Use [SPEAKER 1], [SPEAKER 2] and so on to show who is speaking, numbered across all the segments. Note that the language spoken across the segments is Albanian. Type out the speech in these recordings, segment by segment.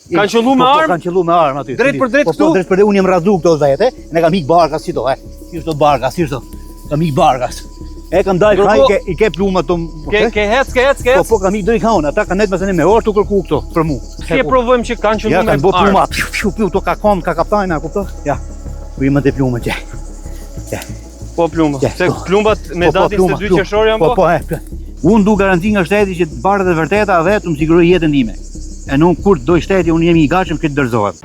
[SPEAKER 1] Kanë qellu me armë?
[SPEAKER 2] Kanë qellu me armë aty.
[SPEAKER 1] Drejt për drejt këtu?
[SPEAKER 2] Po, drejt për drejt, unë jam rradhu këto vete, ne kam ik barkas si to, si është barkas, si është. Kam ik barkas. E kam dalë kraj i ke plumat to.
[SPEAKER 1] Ke hec.
[SPEAKER 2] Po kam ik drejt kaun, ata kanë net me më orë të kërku këto për mua.
[SPEAKER 1] Si e provojmë që kanë qellu me armë?
[SPEAKER 2] Ja, kanë bë plumat. Piu to ka kom, ka kaptajna, kupton? Ja. Primat e plumat që.
[SPEAKER 1] Po plumba. Se plumbat me datën 22 qershor janë po?
[SPEAKER 2] Po. Unë du garanci nga shteti që të barë dhe vërteta dhe të më siguroj jetën time. E nuk kur të doj shteti, unë jemi i gatshëm që të dërzohem.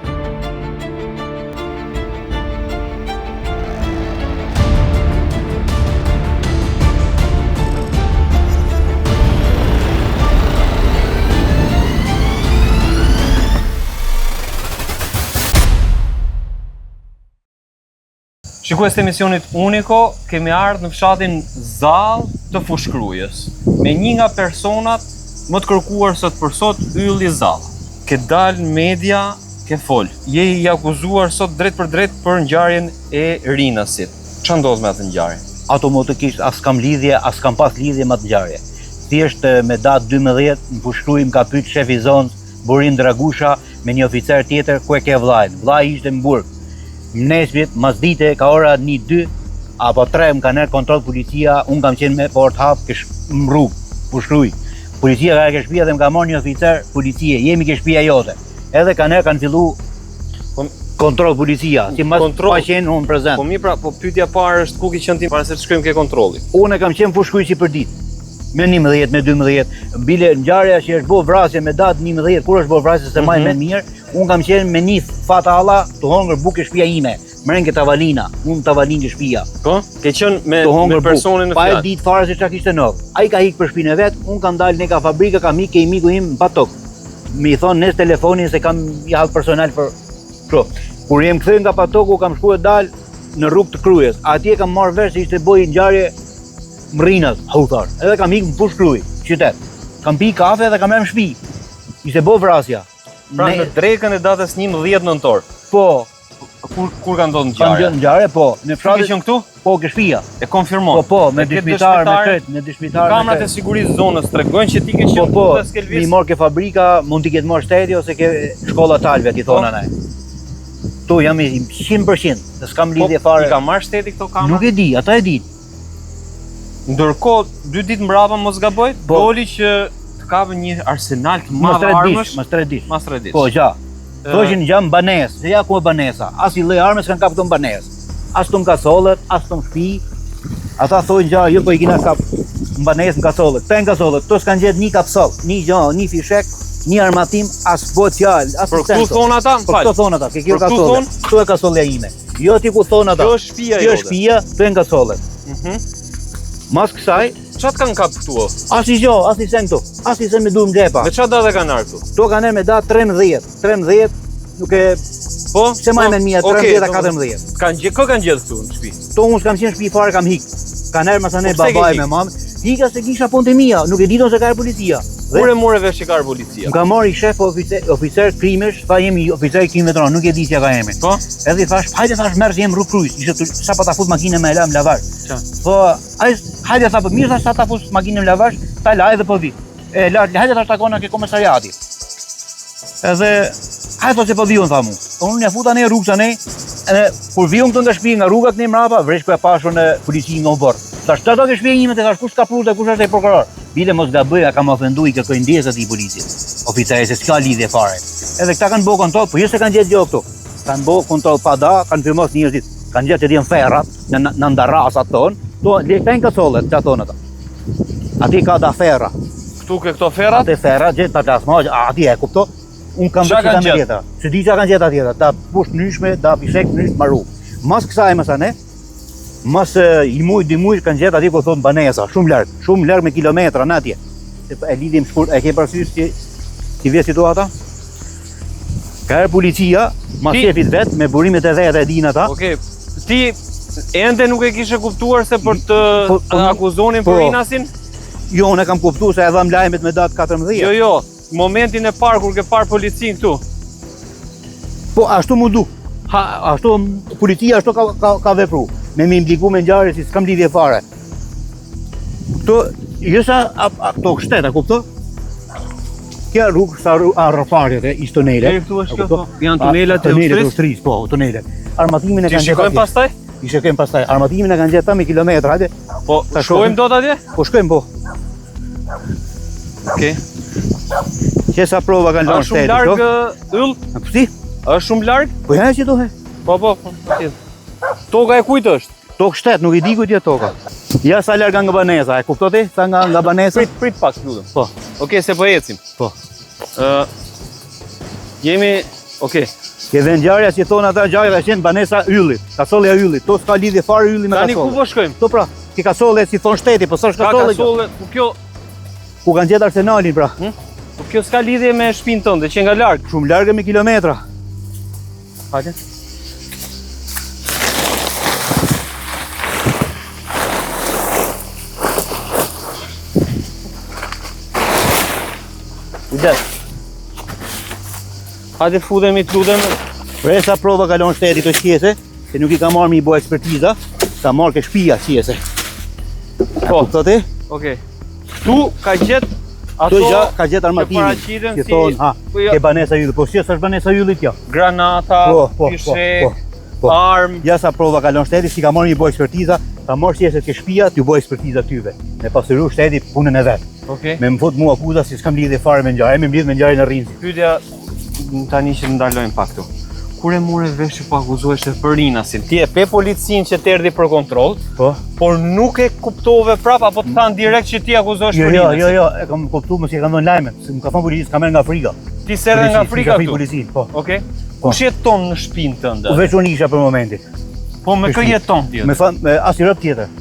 [SPEAKER 1] Shikues të emisionit Uniko, kemi ardhur në fshatin Zall të Fushkrujës me një nga personat më të kërkuar sot për sot, Ylli Zalla. Ke dalë media, ke fol. Je i akuzuar sot drejt për drejt për ngjarjen e Rinasit. Ç'a ndodh me atë ngjarje?
[SPEAKER 2] Automatikisht as kam lidhje, as kam pas lidhje me atë ngjarje. Thjesht me datë 12 në Fushkruj më ka pyet shefi i zonës Burim Dragusha me një oficer tjetër ku e ke vllajin. Vllai ishte në burg. Nesbit, mas dite, ka ora 1-2 apo 3 më ka nërë kontrol policia, unë kam qenë me port hap më rrugë, Fushkruj. Policia ka e ke shpia dhe më ka marrë një oficer policie, jemi ke shpia jote. Edhe ka nërë kanë fillu kontrol policia, si mas pa qenë unë prezent.
[SPEAKER 1] Po mi pra, po pyetja parë është ku ki qenë ti para se të shkojmë ke kontrolli?
[SPEAKER 2] Unë kam qenë Fushkruj si për ditë. Me 11, me 12, bile ngjarja që është bo vrasje me datë 11, kur është bo vrasje se maj me mirë, unë kam qenë me një fata Allah të hongër bukë shpia ime, mrenke Tavalina, unë Tavalin që shpia.
[SPEAKER 1] Po? Ke qenë me personin në fjalë?
[SPEAKER 2] Pa e ditë fare se çka kishte ndodhur. Ai ka ikë për shpinën e vet, unë kam dalë në ka fabrika, kam ikë ke miku im në Patok. Mi thonë nes telefonin se kam i hall personal për kështu. Kur jem kthyer nga Patoku, kam shkuar dal në rrugë të Krujës. Atje kam marrë vesh se ishte boj ngjarje Mrinat, hautar. Edhe kam ikë në Fushkruj, qytet. Kam pi kafe dhe kam merr në shtëpi. Ishte bo vrasja.
[SPEAKER 1] Pra në drekën e datës 11 nëntor.
[SPEAKER 2] Po.
[SPEAKER 1] Kur ka ndodhur ngjarja?
[SPEAKER 2] Ka ndodhur ngjarje, po. Në
[SPEAKER 1] fshatin që këtu?
[SPEAKER 2] Po, ke shtëpia.
[SPEAKER 1] E konfirmon.
[SPEAKER 2] Po, me dëshmitar, me kret, me dëshmitar.
[SPEAKER 1] Kamerat e sigurisë zonës tregojnë që ti ke qenë
[SPEAKER 2] këtu te Skelvis. Mi mor ke fabrika, mund t'i ketë marrë shteti ose ke shkolla talve, ti thonë anaj. Tu jam 100%, s'kam lidhje fare.
[SPEAKER 1] Ti ka marrë shteti këto kamera?
[SPEAKER 2] Nuk e di, ata e din.
[SPEAKER 1] Ndërkohë, 2 ditë mbrapa mos gaboj, doli që të kapë një arsenal të madh armësh.
[SPEAKER 2] Mas 3 ditë.
[SPEAKER 1] Mas 3 ditë.
[SPEAKER 2] Po, gja. Thoshin gjam banes, se ja ku e banesa. As i lloj armës kanë kapë këto banes. As të më kasollet, as të më shpi. Ata thonë gja, jo po i kina kap banes më kasollet. Pen kasollet, to s'kan gjetë një kapsoll, një gjë, një fishek, një armatim, as bot fjalë, as
[SPEAKER 1] për këtu thonë ata,
[SPEAKER 2] për këtu thonë ata, ke kjo kasollet. Këtu e kasollja ime. Jo ti ku thonë ata.
[SPEAKER 1] Kjo është shtëpia jote.
[SPEAKER 2] Kjo është shtëpia, pen kasollet. Mas kësaj,
[SPEAKER 1] çat kanë kap këtu?
[SPEAKER 2] As i gjë, as i sen këtu. As i sen me duam xhepa.
[SPEAKER 1] Me çfarë datë kanë ardhur këtu?
[SPEAKER 2] To kanë me datë 13, nuk e
[SPEAKER 1] po,
[SPEAKER 2] se më me 13-14.
[SPEAKER 1] Kë kanë gjetur këtu në shtëpi?
[SPEAKER 2] To unë s'kam qenë në shtëpi fare, kam hik. Kanë erdhur masane babai me mamë. Hika se kisha punët e mia, nuk e diton se ka policia.
[SPEAKER 1] Kur e morë vesh që ka policia?
[SPEAKER 2] Më ka marrë shef oficer krimesh, tha jemi oficer krim veteran, nuk e di si ka emrin.
[SPEAKER 1] Po?
[SPEAKER 2] Edhe i thash, hajde thash merr jem rrugë Krujës, ishte sa pa ta fut makinën me lam lavash. Po, ai hajde tha po mirë thash sa ta fut makinën me lavash, ta la edhe po vi. E la hajde thash takona ke komisariati. Edhe hajde thosë po viun tha mu. Unë ja futa në rrugë ne, edhe kur viun këtu nga shtëpi nga rruga këtu mbrapa, vresh ku e pashun në polici nga bord. Tash ato ke shtëpia ime, tash kush ka prurë, kush është ai prokuror. Bile mos gaboj, kam ofenduar i kërkoj ndjesat i policisë. Oficeri se s'ka lidhje fare. Edhe këta kanë bë kontroll, po jo se kanë gjetë gjë këtu. Kanë bë kontroll pa da, kanë firmos njerëzit. Kanë gjetë të ferrat në ndarrasat ton. To le pen kasollet, ta thonë ata. Aty ka da ferra.
[SPEAKER 1] Këtu ke këto ferrat?
[SPEAKER 2] Atë ferra gjetë ta plasmoj, aty e kupto. Un kam vetë me tjetra. Se di çka kanë gjetë atje, ta push nyshme, ta pishek nysh maru. Mas kësaj mësane, mas i muj, 2 muj kanë gjetë atje ku thon banesa, shumë larg me kilometra në atje. E lidhim shkurt, e ke parasysh ti vjen situata? Ka policia, mas shefit vet me burimet e veta e din ata.
[SPEAKER 1] Okej. Ti ende nuk e kishe kuptuar se për të akuzonin për Rinasin?
[SPEAKER 2] Jo, unë kam kuptuar se e dham lajmet me datë 14.
[SPEAKER 1] Jo, momentin e parë kur ke parë policin këtu.
[SPEAKER 2] Po ashtu mu du. Ashtu policia ashtu ka vepruar. Me më impliku me ngjarje si s'kam lidhje fare. Këto, jesa këto shteta, kupto? Kjo rrugë sa rrëfarjet e ish tunele.
[SPEAKER 1] Deri këtu është kjo, po. Janë tunelat e
[SPEAKER 2] ushtrisë, po, tunelet. Armatimin e kanë gjetur.
[SPEAKER 1] Ti shikojmë pastaj?
[SPEAKER 2] I shikojmë pastaj. Armatimin e kanë gjetur me kilometra, hajde.
[SPEAKER 1] Po, shkojmë dot atje?
[SPEAKER 2] Po shkojmë, po.
[SPEAKER 1] Okej.
[SPEAKER 2] Qesa prova kanë lënë
[SPEAKER 1] shtetin. Është shumë larg yll?
[SPEAKER 2] Si?
[SPEAKER 1] Është shumë larg?
[SPEAKER 2] Po ja që dohe.
[SPEAKER 1] Po. Toka e kujt është?
[SPEAKER 2] Tokë shtet, nuk i di ku ti toka. Ja sa larg nga banesa, e kupton ti? Sa nga banesa?
[SPEAKER 1] Prit pak, lutem.
[SPEAKER 2] Po.
[SPEAKER 1] Okej, se po ecim.
[SPEAKER 2] Po.
[SPEAKER 1] Jemi, okej.
[SPEAKER 2] Ke vend ngjarja që thon ata ngjarja që banesa ylli, kasollja e yllit. To s'ka lidhje fare ylli me kasollën.
[SPEAKER 1] Tani ku po shkojmë?
[SPEAKER 2] To pra, ti kasollë si thon shteti, po s'është kasollë.
[SPEAKER 1] Kasollë, po kjo
[SPEAKER 2] ku kanë gjetur arsenalin pra.
[SPEAKER 1] Po kjo s'ka lidhje me shtëpinë tënde, që nga larg.
[SPEAKER 2] Shumë larg me kilometra.
[SPEAKER 1] Hajde. Ujdet. Hajde fudemi të ludem.
[SPEAKER 2] Presa prova kalon shteti të qese, se nuk i ka marrë mi bo ekspertiza, ka marrë ke shpia qese.
[SPEAKER 1] Po,
[SPEAKER 2] kuptoti?
[SPEAKER 1] Okej. Tu ka gjet ato
[SPEAKER 2] Tu ka gjet armatimin. Që thon, ke banesa ylli, po si është banesa yllit kjo?
[SPEAKER 1] Granata, fishek, armë.
[SPEAKER 2] Ja sa prova kalon shteti, si ka marrë mi bo ekspertiza, ka marrë qese ke shpia, t'ju bo ekspertiza tyve. Me pasuru shteti punën e vet.
[SPEAKER 1] Okej.
[SPEAKER 2] Me më fut mua akuza si s'kam lidhje fare me ngjarje, me mblidh me ngjarjen e Rrinzit.
[SPEAKER 1] Pyetja tani që ndalojmë pak këtu. Kur e more vesh që po akuzohesh për Rinasin, ti e pe policin që të erdhi për kontroll,
[SPEAKER 2] po,
[SPEAKER 1] por nuk e kuptove prap apo të thanë direkt që ti akuzohesh për Rinasin?
[SPEAKER 2] Jo, e kam kuptuar mos i kam dhënë lajmin, se më ka thënë policia s'kam nga Afrika.
[SPEAKER 1] Ti serre nga Afrika këtu?
[SPEAKER 2] Policin, po.
[SPEAKER 1] Okej. Kush jeton në shtëpinë tënde?
[SPEAKER 2] Veç unë isha për momentin.
[SPEAKER 1] Po me kë jeton ti?
[SPEAKER 2] Me as i rrot tjetër.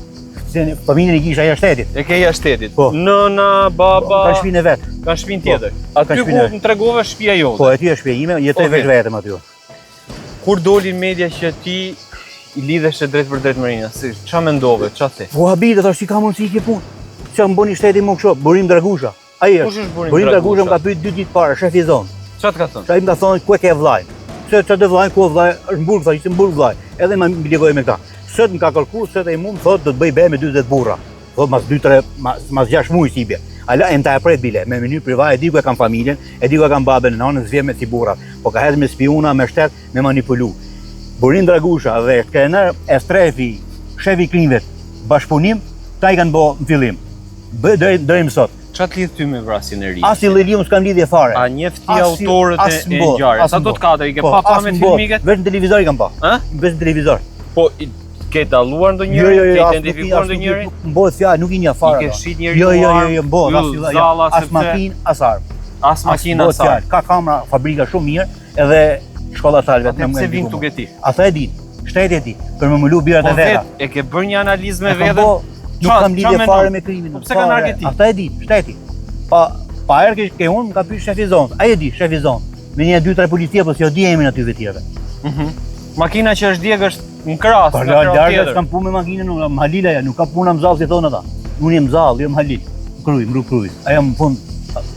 [SPEAKER 2] Se familjen e kisha jashtë shtetit.
[SPEAKER 1] E ke jashtë shtetit?
[SPEAKER 2] Po.
[SPEAKER 1] Nëna, baba...
[SPEAKER 2] Ka shtëpinë e vet.
[SPEAKER 1] Ka shtëpinë tjetër. Aty ku më tregove shtëpia jote.
[SPEAKER 2] Po, aty është shtëpia ime, jetoj veç vetëm aty.
[SPEAKER 1] Kur doli media që ti i lidhesh drejt për drejt me Rinasin, ç'a mendove, ç'a the?
[SPEAKER 2] Po habite thash si ka mundsi kjo punë. Ç'a më bëni shteti më kështu, Burim Dragusha. Ai
[SPEAKER 1] është.
[SPEAKER 2] Burim Dragusha më ka pyet 2 ditë para, shefi i zonë.
[SPEAKER 1] Ç'a të ka thënë?
[SPEAKER 2] Ai më ka thonë ku e ke vllai. Se ç'a do vllai, ku vllai, është mburg, thash, ishte mburg vllai. Edhe më ligoj me këta. Sot më ka kërkuar, sot ai mund thotë do të bëj be me 40 burra. Po mas 2-3 mas 6 muaj si bie. Ala e nda e pret bile, me mënyrë private, e di ku e kam familjen, e di ku e kam babën, nënën, s'vjen me si burrat. Po ka hedhur me spiuna, me shtet, me manipulu. Burim Dragusha dhe krenar e strefi, shefi krimit, bashkëpunim, ta i kanë bo në fillim. Deri më sot.
[SPEAKER 1] Ç'a të lidh ty me vrasjen e Rinasit?
[SPEAKER 2] As i lidhim s'kam lidhje fare.
[SPEAKER 1] A njeh ti autorët e ngjarjes? Sa do të katër i ke pa me filmiket?
[SPEAKER 2] Vetëm televizor i kam pa.
[SPEAKER 1] Ë?
[SPEAKER 2] Vetëm televizor.
[SPEAKER 1] Po ke dalluar ndonjërin? Ke identifikuar ndonjërin?
[SPEAKER 2] Mbohet fjalë, nuk i njeh fare.
[SPEAKER 1] I ke shit njëri?
[SPEAKER 2] Jo, mbohet as makinë, as armë.
[SPEAKER 1] As makinë, as armë.
[SPEAKER 2] Ka kamera fabrika shumë mirë, edhe shkolla salve.
[SPEAKER 1] Pse vin këtu ke ti?
[SPEAKER 2] Ata e din, shteti e di, për më mulu birat e veta.
[SPEAKER 1] E ke bërë një analizë me veten?
[SPEAKER 2] Nuk kam lidhje fare me krimin.
[SPEAKER 1] Pse kanë ardhur ti?
[SPEAKER 2] Ata e di, shteti. Pa erë ke unë, më ka pyet shefi i zonës. Ai e di, shefi i zonës. Me 1-2-3 policia, po si o di emrin aty vetëve.
[SPEAKER 1] Makina që është djeg është në krahas,
[SPEAKER 2] në krah tjetër. S'kam punë me makinën, nuk Halila ja, nuk ka puna mzall si thon ata. Unë jam mzall, jam Halil. Kruj, mbruk kruj. Ai jam në fund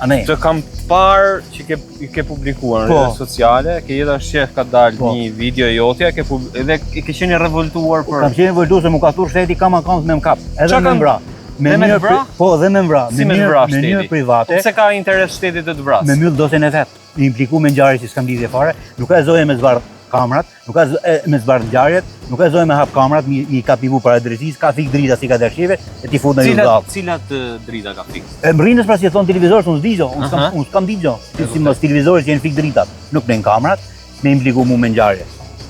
[SPEAKER 2] anë.
[SPEAKER 1] Të kam parë që ke publikuar në rrjetet sociale, ke jeta shef ka dalë një video jotja, edhe ke qenë revoltuar për.
[SPEAKER 2] Kam qenë revoltuar se më ka thur shteti kam akont me mkap, edhe me mbra.
[SPEAKER 1] Me mënyrë,
[SPEAKER 2] po, dhe me mbra, me mënyrë private.
[SPEAKER 1] Pse ka interes shteti të të vrasë?
[SPEAKER 2] Me mbyll dosjen e vet. I impliku me ngjarje që s'kam lidhje fare, nuk ka zoje me zvarr kamerat, nuk ka me zvarr ngjarjet, nuk ka zoje me hap kamerat, mi ka pivu para drejtisë, ka fik drita si ka dashjeve, e ti fut në rrugë.
[SPEAKER 1] Cilat drita ka fik?
[SPEAKER 2] E mrinës pra si thon televizor, unë s'digjo, unë s'kam digjo. Si mos televizorit që janë fik dritat, nuk blen kamerat, me impliku mu me ngjarje.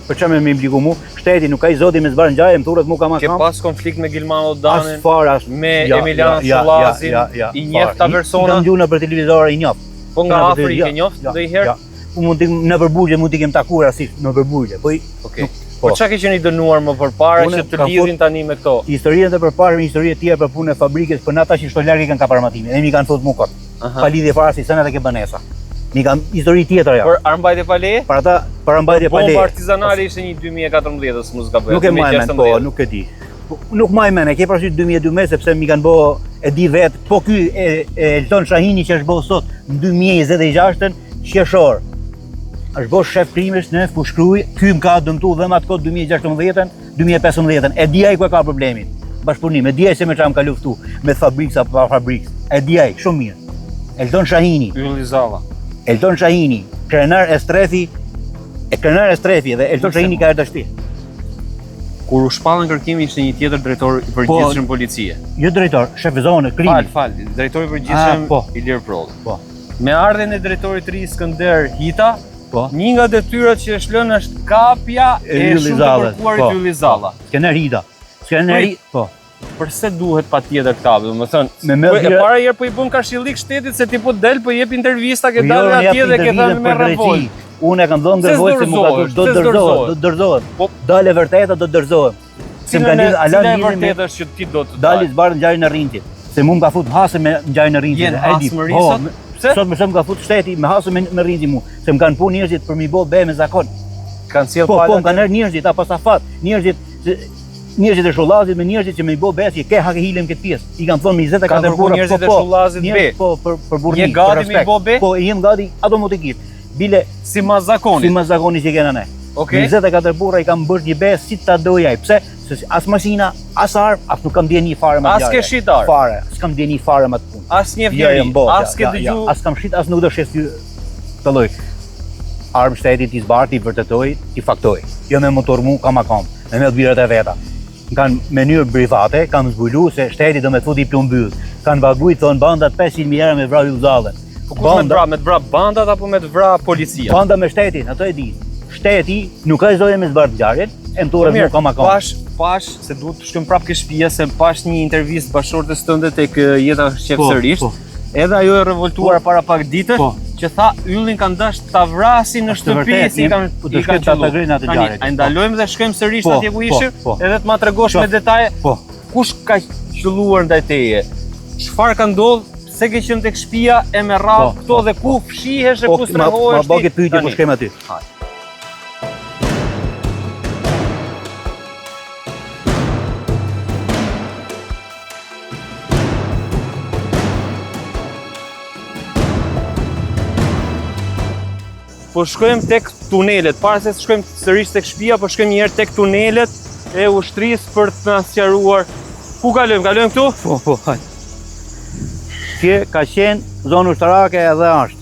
[SPEAKER 2] Për çfarë me impliku mu? Shteti nuk ka i zoti me zvarr ngjarje, më thuret mu kam
[SPEAKER 1] akam. Ke pas konflikt me Gilman Odanin? Me Emilian Shullazin? I njeh ta persona?
[SPEAKER 2] Kam gjuna për televizor i njoh.
[SPEAKER 1] Po nga afër i ke njoh ndonjëherë?
[SPEAKER 2] Mund të në përburgje mund të kem takuar rastisht në përburgje.
[SPEAKER 1] Po çka ke qenë i dënuar më përpara që të lidhin tani me këto?
[SPEAKER 2] Historinë të përpara me histori të tjera për punë e fabrikës, për ata që shto larg i kanë kaparmatimin. Ne mi kanë thotë mua kot. Pa lidhje fare si sana te ke banesa. Mi kanë histori tjetër ja.
[SPEAKER 1] Për armbajtje pa leje?
[SPEAKER 2] Për ata për armbajtje pa leje.
[SPEAKER 1] Bomba artizanale ishte një 2014-s, mos gaboj.
[SPEAKER 2] Nuk e mbaj mend, po, nuk e di. Nuk mbaj mend, e ke parasysh 2012 sepse mi kanë bë e di vet, po ky Elton Shahini që është bë sot në 2026-ën qershor. Është bërë shef krimit në Fushkruj, ky më ka dëmtuar dhe më atë kohë 2016-ën, 2015-ën. E di ai ku ka problemin. Bashkëpunim, e di ai se me çam ka luftu, me fabrikë apo pa fabrikë. E di ai shumë mirë. Eldon Shahini.
[SPEAKER 1] Ylli Zalla.
[SPEAKER 2] Eldon Shahini, krenar e strefi dhe Eldon Shahini ka ardhur të shtëpi.
[SPEAKER 1] Kur u shpallën kërkimi ishte një tjetër drejtor i përgjithshëm policie.
[SPEAKER 2] Jo drejtor, shef zonë krimi.
[SPEAKER 1] Fal, drejtori i përgjithshëm Ilir Prodi.
[SPEAKER 2] Po.
[SPEAKER 1] Me ardhen e drejtorit të ri Skënder Hita,
[SPEAKER 2] Po.
[SPEAKER 1] një nga detyrat që është lënë është kapja e shumë të kërkuarit Ylli Zalla.
[SPEAKER 2] Skener Hita. Po.
[SPEAKER 1] Përse duhet patjetër këtë? Domethënë,
[SPEAKER 2] Me
[SPEAKER 1] e para herë po i bën kashillik shtetit se ti po del po jep intervista ke dalë atje dhe ke thënë me revolt.
[SPEAKER 2] Unë e kam dhënë ndërvojë se më ka thënë do dërzohet.
[SPEAKER 1] Po
[SPEAKER 2] dalë e vërteta do dërzohet. Se më kanë
[SPEAKER 1] Cila e vërtetë është që ti do të
[SPEAKER 2] dalë zbarë ngjarjen e Rrintit. Se mu më ka fut hasë me ngjarjen e Rrintit.
[SPEAKER 1] Jenë hasë më risot? Pse?
[SPEAKER 2] Sot më shumë ka fut shteti me hasë me Rrintin mu. Se më kanë punë njerëzit për mi bë be me zakon.
[SPEAKER 1] Kanë sjell
[SPEAKER 2] Po,
[SPEAKER 1] pala.
[SPEAKER 2] më kanë njerëzit apo safat, njerëzit e shollazit me njerëzit që më i bë besi, ke hake hilem këtë pjesë. I kanë thonë 24 burra.
[SPEAKER 1] Njerëzit e shollazit be.
[SPEAKER 2] Po, për burrni.
[SPEAKER 1] Je gati me i bë be?
[SPEAKER 2] Po, jem gati automatikisht. Bile
[SPEAKER 1] Si mas zakonit.
[SPEAKER 2] si mas zakoni që kena ne.
[SPEAKER 1] Okej.
[SPEAKER 2] 24 burra i kam bërë një be si ta doja ai. Pse? Se as mashina, as armë, as nuk kam ndjeni fare më
[SPEAKER 1] As ke shitar.
[SPEAKER 2] Fare, s'kam ndjeni fare më të punë.
[SPEAKER 1] As një vjeri, as ke dëgju.
[SPEAKER 2] As kam shit, as nuk do shes të lloj. Armë shtetit t'i zbarti, t'i vërtetoj, t'i faktoj. Jo me motor mu, kam akam, me të birat e veta. Kanë mënyrë private, kanë zbulu se shteti do me të futi plumbyll. Kanë paguajt thon bandat 500.000 euro me vrarë Yllzallën.
[SPEAKER 1] Po kush me të vra bandat apo me të vra policia?
[SPEAKER 2] Banda me shtetin, ato e di. Shteti nuk ka zoje me zbardh ngjarjen, e mturës nuk kam akam.
[SPEAKER 1] Pash se duhet të shkojmë prapë ke shtëpia se pash një intervistë bashkëshortes tënde tek Jeta Qepsërisht. Edhe ajo e revoltuar para pak ditësh që tha Yllin kanë dashur ta vrasin në shtëpi si kanë qelluar. Ai ndalojmë dhe shkojmë sërish atje ku ishim, edhe të ma tregosh me detaje. Kush ka qelluar ndaj teje? Çfarë ka ndodhur? Se ke qenë tek shtëpia e me radhë këto dhe ku fshihesh e ku strehohesh?
[SPEAKER 2] Ma bëke pyetje ku shkem aty.
[SPEAKER 1] Po shkojmë tek tunelet, para se të shkojmë sërish tek shtëpia, po shkojmë një herë tek tunelet e ushtrisë për të na sqaruar. Ku kalojmë? Kalojmë këtu?
[SPEAKER 2] Po, hajde. Kjo ka qenë zonë ushtarake edhe është.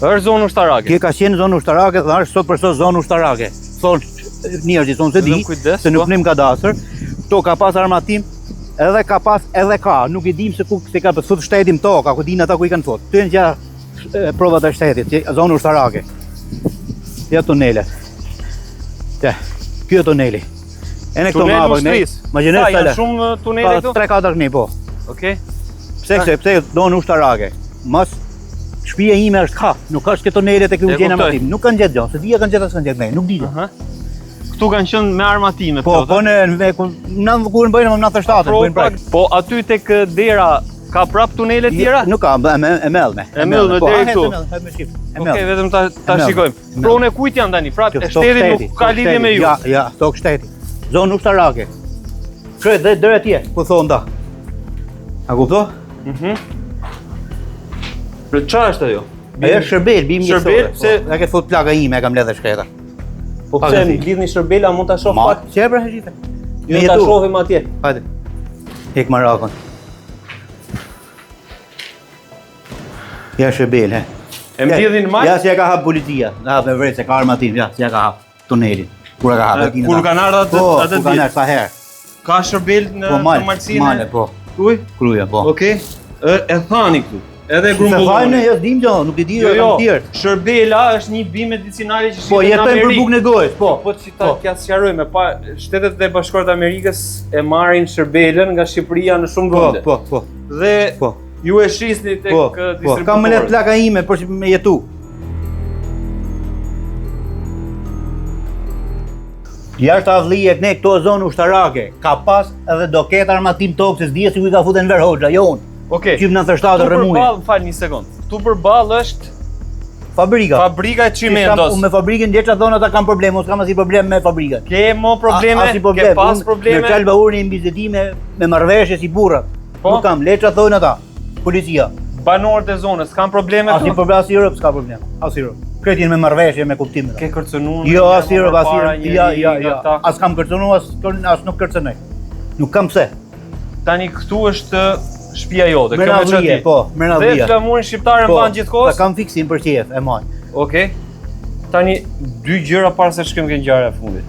[SPEAKER 1] Është zonë ushtarake.
[SPEAKER 2] Kjo ka qenë zonë ushtarake dhe është sot për sot zonë ushtarake. Thonë njerëzit, thonë se di, se nuk nim kadastër. Kto ka pas armatim, edhe ka pas edhe ka. Nuk i dim se ku se ka fut shtetin toka, ku din ata ku i kanë fut. Këto janë gjëra provat e shtetit, zonë ushtarake. Ja tunele. Te, kjo tuneli. E në këto mapë, ma gjenes tale.
[SPEAKER 1] Janë shumë tunele këtu?
[SPEAKER 2] 3-4 një, po.
[SPEAKER 1] Okej.
[SPEAKER 2] Pse zonë ushtarake. Mas shtëpia ime është ka, nuk është këto tunele tek u gjena armatim. Nuk kanë gjetë gjë, se dia kanë gjetë as kanë gjetë ne, nuk di.
[SPEAKER 1] Këtu kanë qenë me armatime.
[SPEAKER 2] Po, kur në bëjnë më 97, bëjnë prap.
[SPEAKER 1] Po aty tek dera ka prap tunele tjera?
[SPEAKER 2] Nuk ka, e mellme.
[SPEAKER 1] E mellme deri këtu. Okej, vetëm ta shikojmë. Pronë kujt janë tani? Pra shteti nuk ka lidhje me ju.
[SPEAKER 2] Ja, tok shteti. Zonë ushtarake. Krye dhe deri atje, po thon ta. A kupto?
[SPEAKER 1] Për çfarë është ajo?
[SPEAKER 2] Ajo është shërbel, bim një
[SPEAKER 1] Shërbel, pse
[SPEAKER 2] ja ke fut plaka ime, e kam ledhë shkreta.
[SPEAKER 1] Po pse lidhni shërbela, mund ta shoh pak?
[SPEAKER 2] Çe pra hëjite?
[SPEAKER 1] Jo ta shohim atje.
[SPEAKER 2] Hajde. Hek marakon. Ja shërbel, he.
[SPEAKER 1] E mbledhin maj?
[SPEAKER 2] Ja si e ka hap policia. Na me vret se ka armatim, ja si e ka hap tunelin. Kur e ka hap?
[SPEAKER 1] Kur kanë ardhur atë
[SPEAKER 2] ditë? Po, kanë sa herë.
[SPEAKER 1] Ka shërbel në Malsinë?
[SPEAKER 2] Male, po.
[SPEAKER 1] Kuj?
[SPEAKER 2] Kruja, po.
[SPEAKER 1] Okej. E thani këtu. Edhe grumbulloni.
[SPEAKER 2] Se thani, jo dim gjë, nuk e di
[SPEAKER 1] jo tjerë. Shërbela është një bimë medicinale që shihet në Amerikë.
[SPEAKER 2] Po, jetojnë për bukën e gojës, po.
[SPEAKER 1] Po t'ja sqarojmë, pa Shtetet e Bashkuara të Amerikës e marrin shërbelën nga Shqipëria në shumë vende.
[SPEAKER 2] Po.
[SPEAKER 1] Dhe ju e shisni tek distributorët.
[SPEAKER 2] Po, kam më lehtë plaka ime për me jetu. Jashtë avlije ne këto zonë ushtarake, ka pas edhe doket armatim tokë, se s'dije si ku i ka futen ver Hoxha, jo unë.
[SPEAKER 1] Okej.
[SPEAKER 2] Qyp 97 rëmuj.
[SPEAKER 1] Tu përballë, fal një sekond. Tu përballë është Fabrika e çimentos.
[SPEAKER 2] Me fabrikën Leça thonë ata kanë probleme, mos kam asnjë problem me fabrikën.
[SPEAKER 1] Ke mo probleme, ke pas probleme.
[SPEAKER 2] Me Çalba urni mbizetime me marrëveshje si burra. Nuk kam, Leça thonë ata. Policia.
[SPEAKER 1] Banorët e zonës kanë probleme këtu?
[SPEAKER 2] Asnjë problem, as Europë s'ka problem. As Europë. Kretin me marrëveshje me kuptim.
[SPEAKER 1] Ke kërcënuar?
[SPEAKER 2] Jo, as Europë, ja. As kam kërcënuar, as nuk kërcënoj. Nuk kam pse.
[SPEAKER 1] Tani këtu është shtëpia jote, kjo me
[SPEAKER 2] Meravije,
[SPEAKER 1] çati.
[SPEAKER 2] po, meravije.
[SPEAKER 1] Dhe flamurin shqiptare mban gjithkohës.
[SPEAKER 2] Ta kam fiksin për qef, e maj.
[SPEAKER 1] Okej. Tani 2 gjëra para se shkojmë ke ngjarja e fundit.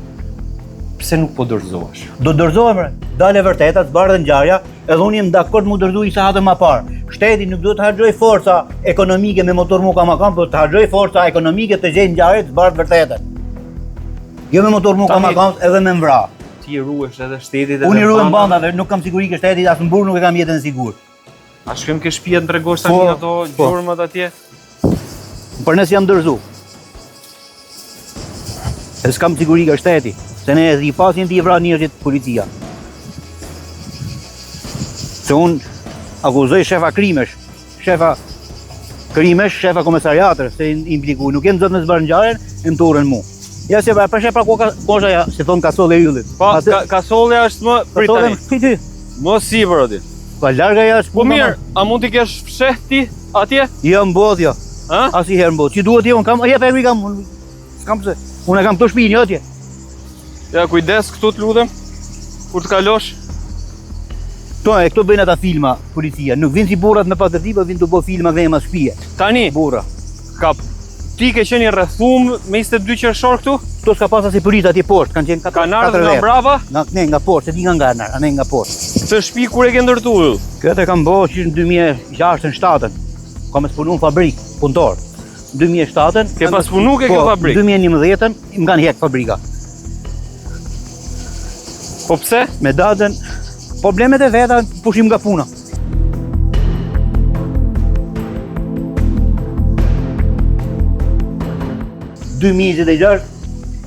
[SPEAKER 1] Pse nuk po dorëzohesh?
[SPEAKER 2] Do dorëzohem, dale vërteta, të bardhë ngjarja, edhe unë jam dakord mu dorëzu isa hatë më parë. Shteti nuk duhet të harxhoj forca ekonomike me motor muka makam, por të harxhoj forca ekonomike të gjejë ngjarje të bardhë vërtetën. Jo me motor muka makam edhe me mvra.
[SPEAKER 1] Ti ruhesh edhe shtetit edhe
[SPEAKER 2] Unë i ruhem bandave, nuk kam siguri që shteti as në burg nuk e kam jetën e sigurt.
[SPEAKER 1] A shkojmë ke shtëpia të tregosh tani ato gjurmët atje?
[SPEAKER 2] Për nes jam dorëzu. E s'kam siguri ka shteti, se ne i pasin t'i vra njerëzit policia. Se unë akuzoj shefa krimesh, shefa komisariatër, se impliku, nuk jenë zëtë në zbarë ngjarjen, e më turën mu. Ja se për shefa kosha ja, se thonë kasole e yllit.
[SPEAKER 1] Po, kasollja është më prit tani.
[SPEAKER 2] Kasole
[SPEAKER 1] Më sipër aty.
[SPEAKER 2] Pa larga ja është
[SPEAKER 1] Po mirë, a mund t'i kesh fsheh ti atje?
[SPEAKER 2] Jo mbodh jo.
[SPEAKER 1] Ha?
[SPEAKER 2] Asnjëherë mbodh. Që duhet jo, unë kam, jep e kam, s'kam pse. Unë e kam këto shtëpinë atje.
[SPEAKER 1] Ja, kujdes këtu të lutem. Kur të kalosh.
[SPEAKER 2] Këto bëjnë ata filma, policia. Nuk vinë si burrat me patërti, po vinë të bëj filma dhe e mas shtëpie.
[SPEAKER 1] Tani,
[SPEAKER 2] Burra.
[SPEAKER 1] ti ke qenë i rrethum me 22 qershor këtu?
[SPEAKER 2] Këto s'ka pas asnjë policë atje poshtë, kanë qenë 4
[SPEAKER 1] Kanë ardhur nga mbrapa?
[SPEAKER 2] Nga poshtë, se di nga ngarnar, ne nga poshtë.
[SPEAKER 1] Këtë shtëpi kur e ke ndërtuar?
[SPEAKER 2] Këtë e kam bëu që në 2006-2007. Kam punu në fabrikë, punëtor. 2007-ën.
[SPEAKER 1] Ke pas punu ke kjo fabrikë?
[SPEAKER 2] 2011-ën më kanë hek fabrika.
[SPEAKER 1] Po pse?
[SPEAKER 2] Me datën, problemet e veta pushim nga puna.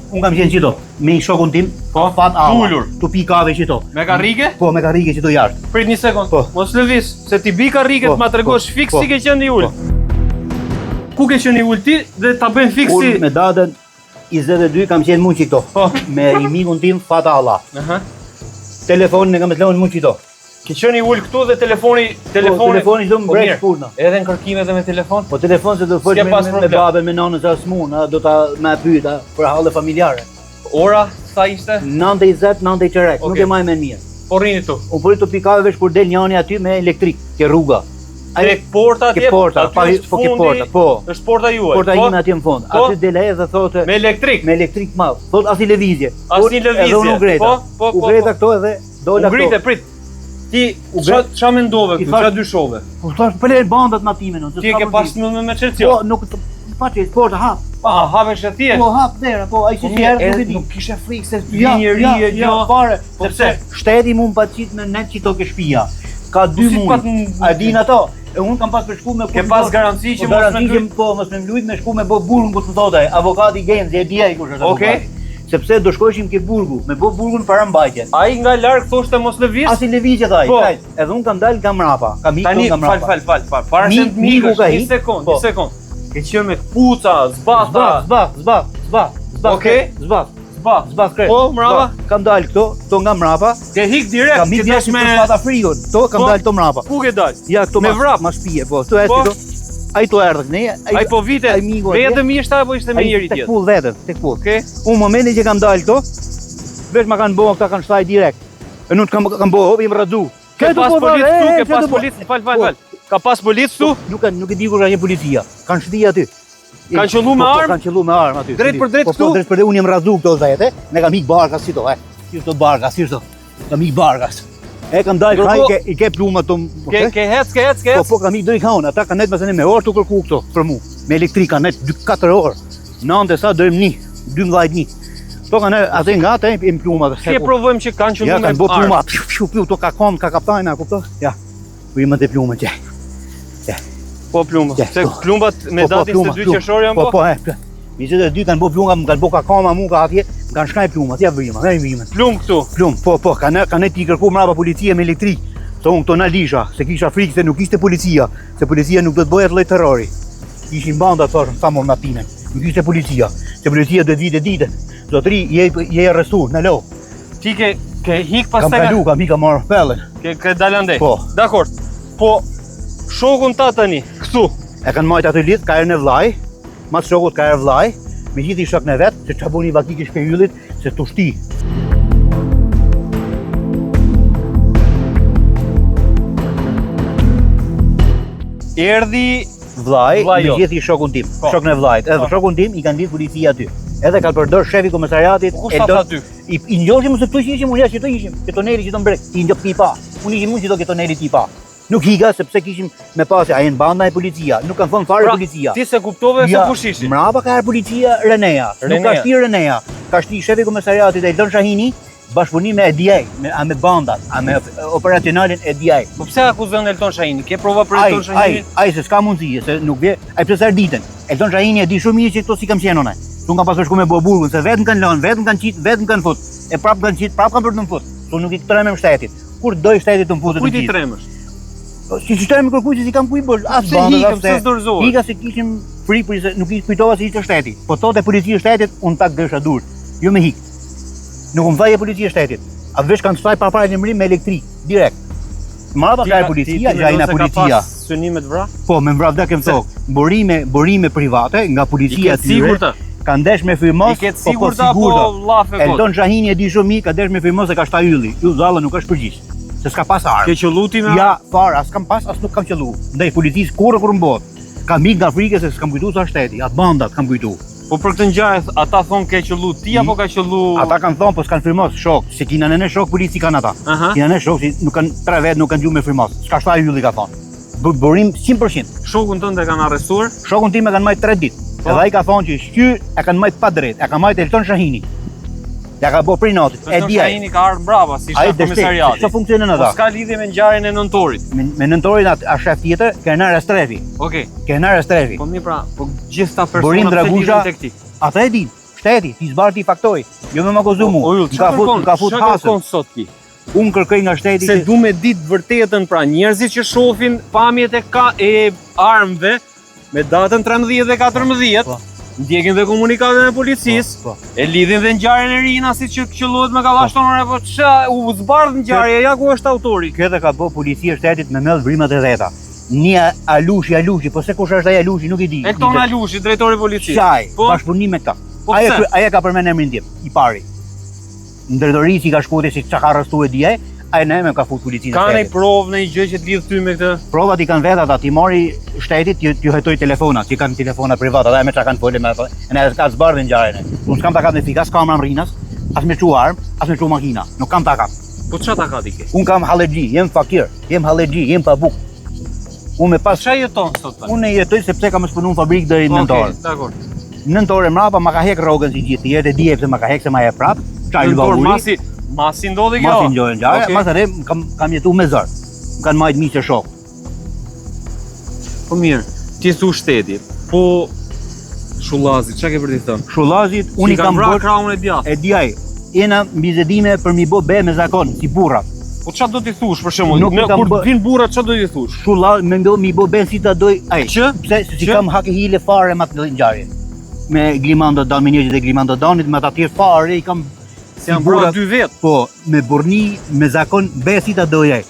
[SPEAKER 2] Unë kam qenë qito, me i shokun tim,
[SPEAKER 1] Po,
[SPEAKER 2] fat alla,
[SPEAKER 1] ullur.
[SPEAKER 2] tu pi kave qito.
[SPEAKER 1] Me karrige?
[SPEAKER 2] Po, me karrige qito jashtë.
[SPEAKER 1] Prit një sekond.
[SPEAKER 2] Po.
[SPEAKER 1] Mos lëviz, se ti bi karrige
[SPEAKER 2] Po,
[SPEAKER 1] të ma tregosh fiks
[SPEAKER 2] po,
[SPEAKER 1] si ke qenë i ul. Ku ke qenë i ul ti dhe ta bën fiksi?
[SPEAKER 2] Unë me datën 22 kam qenë mund qito.
[SPEAKER 1] Po.
[SPEAKER 2] Me imikun tim, fat alla.
[SPEAKER 1] Aha.
[SPEAKER 2] Telefonin e kam të lënë mund qito.
[SPEAKER 1] Ke qenë i ul këtu dhe telefoni
[SPEAKER 2] Telefoni do më breq puna.
[SPEAKER 1] Edhe në kërkime dhe me telefon?
[SPEAKER 2] Po telefon se do folj
[SPEAKER 1] S'ke pas
[SPEAKER 2] me
[SPEAKER 1] problem.
[SPEAKER 2] babën, me nonën se asmun, do ta më pyeta për halle familjare.
[SPEAKER 1] Ora sa ishte?
[SPEAKER 2] 9:20, 9 qerek, nuk
[SPEAKER 1] Okej.
[SPEAKER 2] e maj me mirë.
[SPEAKER 1] Po rrini tu.
[SPEAKER 2] Unë po të pikave vesh kur del njani aty me elektrik, ke rruga.
[SPEAKER 1] Tek porta atje.
[SPEAKER 2] Ke porta,
[SPEAKER 1] aty
[SPEAKER 2] pa
[SPEAKER 1] është
[SPEAKER 2] po ke
[SPEAKER 1] fundi,
[SPEAKER 2] porta, po.
[SPEAKER 1] Është porta juaj.
[SPEAKER 2] Porta
[SPEAKER 1] po?
[SPEAKER 2] ime atje në fund.
[SPEAKER 1] Po.
[SPEAKER 2] Aty del ai dhe thotë
[SPEAKER 1] Me elektrik.
[SPEAKER 2] me elektrik madh. Thot as i lëvizje.
[SPEAKER 1] As i lëvizje.
[SPEAKER 2] Edhe unë u greta.
[SPEAKER 1] Po,
[SPEAKER 2] U greta këto edhe dola
[SPEAKER 1] U grite,
[SPEAKER 2] këto.
[SPEAKER 1] prit. Ti
[SPEAKER 2] U
[SPEAKER 1] ç'a mendove
[SPEAKER 2] I
[SPEAKER 1] këtu?
[SPEAKER 2] thash-
[SPEAKER 1] Ç'a dyshove?
[SPEAKER 2] Po thash po le bandat me atime non.
[SPEAKER 1] Ti e ke pas me
[SPEAKER 2] Po,
[SPEAKER 1] çelcio.
[SPEAKER 2] nuk pa çes porta hap.
[SPEAKER 1] Pa, havesh atje.
[SPEAKER 2] Po hap dera, po ai si herë nuk e di.
[SPEAKER 1] Nuk kishe frikë se ty
[SPEAKER 2] Ja,
[SPEAKER 1] njeri
[SPEAKER 2] ja,
[SPEAKER 1] e
[SPEAKER 2] ja,
[SPEAKER 1] gjë.
[SPEAKER 2] fare.
[SPEAKER 1] Po
[SPEAKER 2] Sepse shteti mund pa qit me net qito ke shtëpia. Ka 2
[SPEAKER 1] si pat
[SPEAKER 2] muaj.
[SPEAKER 1] n-
[SPEAKER 2] A din ato? E un kam pas për shku me
[SPEAKER 1] Ke pas garanci që
[SPEAKER 2] po,
[SPEAKER 1] mos me
[SPEAKER 2] garanci që
[SPEAKER 1] lujt?
[SPEAKER 2] po mos me lujt me shku me bë burgun ku të thotë avokati Genzi e di ai kush është
[SPEAKER 1] Okej.
[SPEAKER 2] avokati. Sepse do shkojshim ke burgu, me bë burgun para mbajtjes.
[SPEAKER 1] Ai nga larg thoshte mos lëviz.
[SPEAKER 2] As i lëvizje thaj,
[SPEAKER 1] Po.
[SPEAKER 2] thaj. Edhe un kam dal nga mrapa. Kam ikë
[SPEAKER 1] Tani
[SPEAKER 2] nga mrapa.
[SPEAKER 1] fal. Para se të
[SPEAKER 2] Miku
[SPEAKER 1] mikësh,
[SPEAKER 2] ka
[SPEAKER 1] një
[SPEAKER 2] ik.
[SPEAKER 1] sekond,
[SPEAKER 2] Po.
[SPEAKER 1] një sekond. Ke qenë me kpuca, zbata,
[SPEAKER 2] Zbah.
[SPEAKER 1] Okej.
[SPEAKER 2] Zbah.
[SPEAKER 1] zbat.
[SPEAKER 2] Zbah kret.
[SPEAKER 1] Po, mrapa.
[SPEAKER 2] Zbah. Kam dal këto nga mrapa.
[SPEAKER 1] Ke hik direkt,
[SPEAKER 2] Kam
[SPEAKER 1] ke
[SPEAKER 2] ikë
[SPEAKER 1] dash
[SPEAKER 2] me
[SPEAKER 1] me
[SPEAKER 2] spata frigun. To kam
[SPEAKER 1] Po.
[SPEAKER 2] dal këto mrapa.
[SPEAKER 1] ku ke dal?
[SPEAKER 2] Ja këto
[SPEAKER 1] Me vrap.
[SPEAKER 2] ma shtëpie, po. Këto
[SPEAKER 1] Po.
[SPEAKER 2] këto. Ai to erdhën ne.
[SPEAKER 1] Ai po vite,
[SPEAKER 2] ai miku atje.
[SPEAKER 1] vetëm ishte apo ishte me njëri
[SPEAKER 2] Tek
[SPEAKER 1] tjetër?
[SPEAKER 2] pull vetëm, tek pull.
[SPEAKER 1] Okej.
[SPEAKER 2] Unë momentin që kam dalë këto, veç ma kanë bëu këta kanë shtaj direkt. E nuk kam bëu, jam rradhu.
[SPEAKER 1] Ke pas policë këtu, ke pas policë, fal. Ka pas policë këtu?
[SPEAKER 2] Nuk e di kur ka qenë policia. Kanë shti aty.
[SPEAKER 1] Kanë qellu me armë?
[SPEAKER 2] Kanë qellu me armë aty.
[SPEAKER 1] Drejt për drejt
[SPEAKER 2] Po,
[SPEAKER 1] këtu?
[SPEAKER 2] drejt për drejt unë jam rradhu këto zete. Ne kam ik barkas si to, Si to barkas, si to. Kam ik barkas. E kam dalë kraj i ke plumat to.
[SPEAKER 1] Ke hec.
[SPEAKER 2] Po kam ik drejt haun, ata kanë net me me orë të kërku këto për mu. Me elektrik kanë net 4 orë. Nante sa dërëm 12 një. To kanë atë nga atë im plumat.
[SPEAKER 1] Si e provojmë që kanë qellu
[SPEAKER 2] Ja,
[SPEAKER 1] me
[SPEAKER 2] kanë bo
[SPEAKER 1] armë?
[SPEAKER 2] plumat. Piu to ka kom, ka kaptajna, kupto? Ja. Primet e plumat që.
[SPEAKER 1] Po plumba.
[SPEAKER 2] Ja,
[SPEAKER 1] Se
[SPEAKER 2] po.
[SPEAKER 1] plumbat me datin 22 qershor janë po?
[SPEAKER 2] Po, 22 kanë bo plumba, më kanë bo ka koma mu ka atje, më kanë shkaj plumat, ja vrimet.
[SPEAKER 1] Plum këtu.
[SPEAKER 2] Plum, po, kanë ti kërku mrapa policia me elektrik. Se unë këto na lisha, se kisha frikë se nuk ishte policia, se policia nuk do të bëhet lloj terrori. Ishin banda thoshën, sa mor natinen. Nuk ishte policia, se policia do vite ditën. Zotri, je arrestuar, në lo.
[SPEAKER 1] Ti ke hik pas
[SPEAKER 2] Kam kalu, kam i ka marrë pellën.
[SPEAKER 1] Ke dalë andej.
[SPEAKER 2] Po.
[SPEAKER 1] Dakor. Po shokun ta tani këtu.
[SPEAKER 2] E kanë majtë atë lidh, ka erë në vllaj, mas shokut ka erë vllaj, me gjithë i shok në vetë, se që buni vakikish ke yllit, se të shti.
[SPEAKER 1] erdhi
[SPEAKER 2] Vllai,
[SPEAKER 1] Vllai
[SPEAKER 2] me
[SPEAKER 1] jot.
[SPEAKER 2] gjithë i shokun tim,
[SPEAKER 1] Po.
[SPEAKER 2] shokun e vllajt. Edhe shokun tim i kanë lidh policia aty. Edhe ka përdor shefi komisariatit.
[SPEAKER 1] Kush ta tha ty?
[SPEAKER 2] I njohim se këtu që ishim, unë jashtë që ishim, ke toneli që do mbrek, i njoh ti pa. Unë ishim unë që do ke toneli ti pa. Nuk higa sepse kishim me pasë a janë banda e policia, nuk kanë thënë fare policia.
[SPEAKER 1] Ti se kuptove se kush ishin.
[SPEAKER 2] Mrapa ka policia Renea, nuk ka shti Renea, ka shti shefi komisariatit Eldon Shahini, bashkëpunim me EDI, me bandat, me operacionalin EDI.
[SPEAKER 1] Po pse akuzon Elton Shahini? Ke prova për Elton Shahini?
[SPEAKER 2] Ai se s'ka mundësi, se nuk vje, ai pse sa ditën. Elton Shahini e di shumë mirë që këto si kam qenë unë. Tu kam pasur shku me Boburgun, se vetëm kanë lënë, vetëm kanë qit, vetëm kanë fut. E prap kanë qit, prap kanë për të më fut. Tu nuk i tremëm shtetit. Kur doj shtetit të më futet.
[SPEAKER 1] Kujt i tremësh?
[SPEAKER 2] Si tremëm kërkuj se si kam kuj bërë, as
[SPEAKER 1] Pse
[SPEAKER 2] banda
[SPEAKER 1] hikëm, pse s'dorëzohet?
[SPEAKER 2] Hika se kishim frikë se nuk i kujtova se ishte shteti. Po thotë policia e shtetit, unë tak gësha dur. Jo me hik. Nuk më thaje policia e shtetit. A vesh kanë staj para në mrim me elektrik, direkt. Mrapa ka policia, gjajna policia.
[SPEAKER 1] Synime të vra?
[SPEAKER 2] Po, me mbrapda kem thok. Burime private nga policia
[SPEAKER 1] e tyre.
[SPEAKER 2] Ka ndesh me firmos.
[SPEAKER 1] I ketë sigurta apo llafe kot?
[SPEAKER 2] Eldon Shahini e di shumë mirë, ka ndesh me firmos e ka shta ylli. Ju zalla nuk është përgjigj. Se s'ka pas armë.
[SPEAKER 1] Ke qelluti me?
[SPEAKER 2] Ja, fare, as kam pas, as nuk kam qellu. Ndaj policisë kur mbot. Kam mik nga frikë se s'kam kujtu sa shteti, atë bandat kam kujtu.
[SPEAKER 1] Po për këtë ngjarje ata thon ke qellu ti apo ka qellu?
[SPEAKER 2] Ata kanë thon, po s'kan firmos shok, se kina në shok polici kanë ata. Kina në shok, si nuk kanë 3 vet, nuk kanë gjumë me firmos. S'ka shta ylli ka thon. Burim 100%.
[SPEAKER 1] Shokun tënd e kanë arrestuar?
[SPEAKER 2] Shokun tim e kanë marrë 3 ditë. Edhe ai ka thonë që shky e kanë marrë pa drejt, e ka marrë Elton Shahini. Ja ka bërë prej natit.
[SPEAKER 1] Elton Shahini ka ardhur brava si shef komisariati.
[SPEAKER 2] Çfarë funksionon ata?
[SPEAKER 1] Po s'ka lidhje me ngjarjen e nëntorit.
[SPEAKER 2] Me nëntorin a shef tjetër, Kenar Strefi.
[SPEAKER 1] Okej.
[SPEAKER 2] Kenar Strefi.
[SPEAKER 1] Po mi pra, po gjithë ta
[SPEAKER 2] Borim
[SPEAKER 1] persona
[SPEAKER 2] Dragusha
[SPEAKER 1] tek ti.
[SPEAKER 2] Ata e din, shteti, ti zbarti faktoj. Jo me makozu mu. Ka fut hasën.
[SPEAKER 1] Sot ti.
[SPEAKER 2] Unë kërkoj nga shteti
[SPEAKER 1] se du me ditë vërtetën, pra njerëzit që shohin pamjet e armëve me datën 13 dhe 14, ndjekin dhe komunikatën e policisë, e lidhin dhe ngjarjen e Rina si që qellohet me kallashtonore, po ç'a u zbardh ngjarja, ja ku është autori.
[SPEAKER 2] Këtë ka bë policia e shtetit me mell vrimat e dheta. Një Alushi, po se kush është ai Alushi nuk i di.
[SPEAKER 1] Elton Alushi, drejtori i policisë.
[SPEAKER 2] Çaj, bashkëpunim me këta. Ai ka përmend emrin tim, i pari. Ndërdorisi ka shkuar se çka ka arrestuar di ai ne me ka fut policinë.
[SPEAKER 1] Ka një provë, një gjë që të lidh ty me këtë?
[SPEAKER 2] Provat i kanë vetë ata, ti mori shtetit, ju hetoj telefonat, që kanë telefona private, ata me çka kanë folë me ato. Ne ka zbardhën ngjarjen. Unë s'kam takat me fikas kamera mrinas, as me çu armë, as me çu makina. Nuk kam takat.
[SPEAKER 1] Po ç'a takat i ke?
[SPEAKER 2] Unë kam halexhi, jem fakir, jem pa buk. Unë me pas
[SPEAKER 1] ç'a jeton sot tani?
[SPEAKER 2] Unë jetoj sepse kam punuar në fabrikë deri në nëntor.
[SPEAKER 1] Okej, dakor.
[SPEAKER 2] Nëntore mrapa ma ka hek rrogën si gjithë tjerë, di pse ma ka hek se ma e prap. Çaj lëvuri.
[SPEAKER 1] Masi ndodhi kjo?
[SPEAKER 2] Masi ndodhi ngjarja, mas re kam jetuar me zor. Më kanë marrë miq të shok.
[SPEAKER 1] Po mirë, ti thu shteti. Po Shullazi, çka ke për të thënë?
[SPEAKER 2] Shullazit unë i kam
[SPEAKER 1] bërë krahun e djathtë.
[SPEAKER 2] E di ai. Jena mbizedime për mi bë be me zakon, si burra.
[SPEAKER 1] Po ç'a do t'i thush për shembull? Kur vin burrat ç'a do t'i thush?
[SPEAKER 2] Shullaz me mi bë be si ta doj ai.
[SPEAKER 1] Që?
[SPEAKER 2] Pse si kam hakë hile fare me atë ngjarje. Me Glimando Dan, me njerëzit e Glimando Danit, me ata të tjerë fare i kam
[SPEAKER 1] si janë burra 2 vet.
[SPEAKER 2] Po, me burni, me zakon be si ta doj ai.